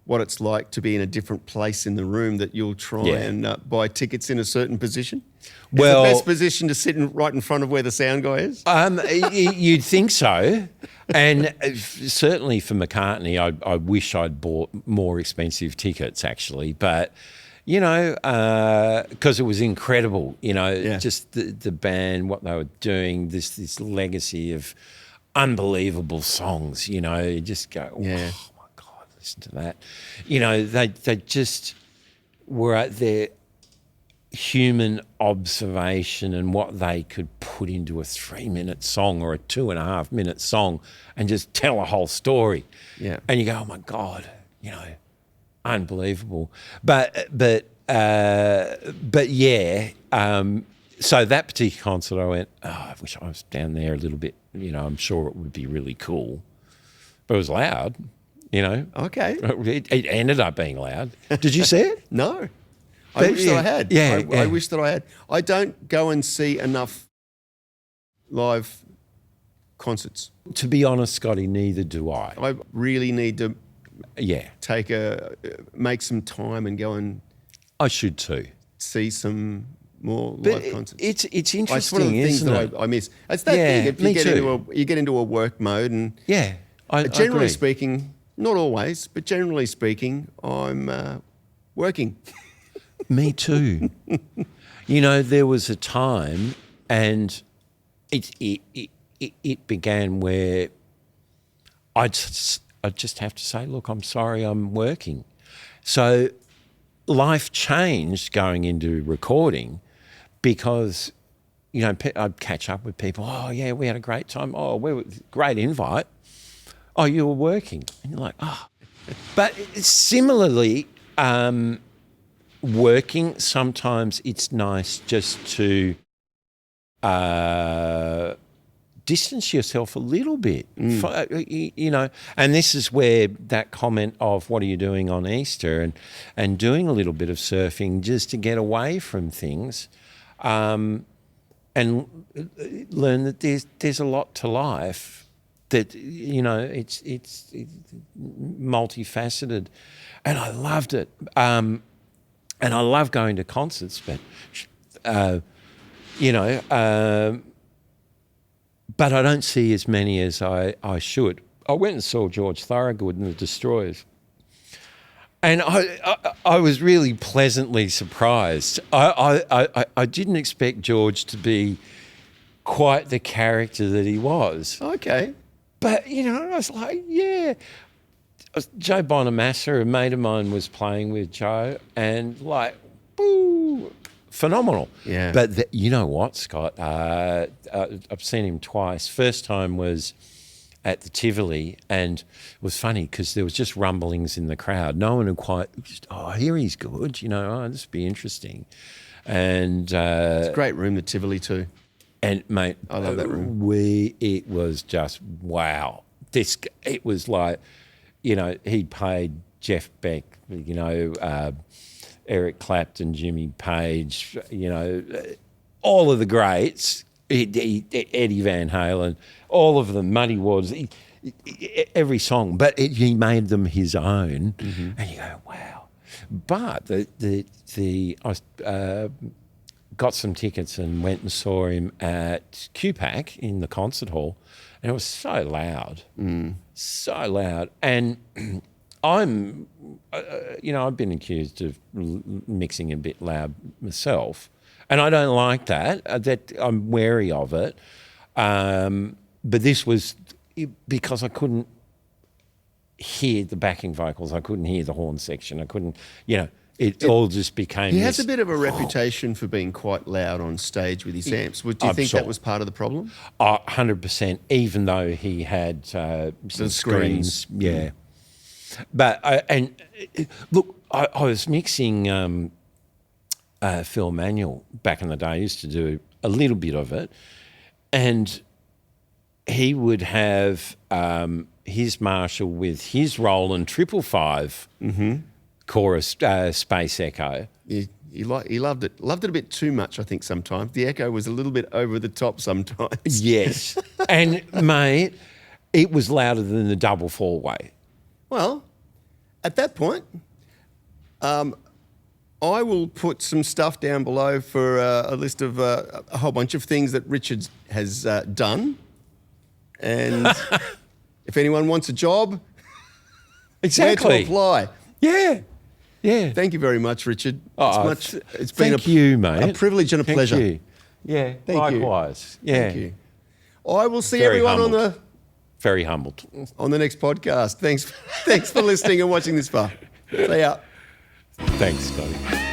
what it's like to be in a different place in the room, that you'll try and buy tickets in a certain position? Well, is the best position to sit right in front of where the sound guy is? You'd think so. And certainly for McCartney, I wish I'd bought more expensive tickets, actually. But, because it was incredible, just the band, what they were doing, this legacy of unbelievable songs, you just go, oh my God, listen to that. They just were at their human observation and what they could put into a 3-minute song or a 2.5-minute song and just tell a whole story. Yeah. And you go, oh my God, unbelievable. But but yeah, so that particular concert, I went, I wish I was down there a little bit. I'm sure it would be really cool, but it was loud. Okay. It ended up being loud. Did you see it? No. I wish that I had. Yeah, I wish that I had. I don't go and see enough live concerts. To be honest, Scotty, neither do I. I really need to Yeah, make some time and go and I should too. see some more But live concerts. it's It's interesting, one of the things isn't that it? I miss. It's that Yeah, thing. If me you too. get into a work mode, and Yeah, I generally agree. speaking, not always, but generally speaking, I'm working. Me too. There was a time, and it began where I'd just have to say, look, I'm sorry, I'm working. So life changed going into recording because, I'd catch up with people. Oh, yeah, we had a great time. Oh, great invite. Oh, you were working. And you're like, oh. But similarly, working, sometimes it's nice just to distance yourself a little bit, and this is where that comment of what are you doing on Easter and doing a little bit of surfing just to get away from things and learn that there's a lot to life that, it's multifaceted, and I loved it. And I love going to concerts, but, but I don't see as many as I should. I went and saw George Thorogood and the Destroyers, and I was really pleasantly surprised. I didn't expect George to be quite the character that he was. Okay. But, I was like, yeah. Joe Bonamassa, a mate of mine, was playing with Joe, and boo, phenomenal. Yeah. But you know what, Scott? I've seen him twice. First time was at the Tivoli, and it was funny because there was just rumblings in the crowd. No one had quite, I hear he's good, this would be interesting. And It's a great room, the Tivoli too. And mate, I love that room. It was just wow. It was like, he paid Jeff Beck, Eric Clapton, Jimmy Page, all of the greats, Eddie Van Halen, all of them, Muddy Waters, every song, but he made them his own, and you go, wow. But I got some tickets and went and saw him at QPAC in the concert hall, and it was so loud, so loud. And I'm, I've been accused of mixing a bit loud myself, and I don't like that. That I'm wary of it. But this was because I couldn't hear the backing vocals. I couldn't hear the horn section. I couldn't, it all just became. He has a bit of a reputation for being quite loud on stage with his amps. Do you think that was part of the problem? 100%, even though he had some screens. Yeah. But, look, I was mixing Phil Manuel back in the day. I used to do a little bit of it. And he would have his Marshall with his Roland 555 chorus space echo. He loved it. Loved it a bit too much, I think, sometimes. The echo was a little bit over the top sometimes. Yes. And, mate, it was louder than the double four-way. Well, at that point, I will put some stuff down below for a list of a whole bunch of things that Richard has done. And if anyone wants a job, Exactly. where to apply. Yeah. Yeah. Thank you very much, Richard. It's been thank you, mate. a privilege and a pleasure. You. Yeah, Thank you. likewise. Yeah. Thank you. I will see Very everyone humbled. Very humbled. on the next podcast. Thanks for listening and watching this far. See ya. Thanks, Scotty.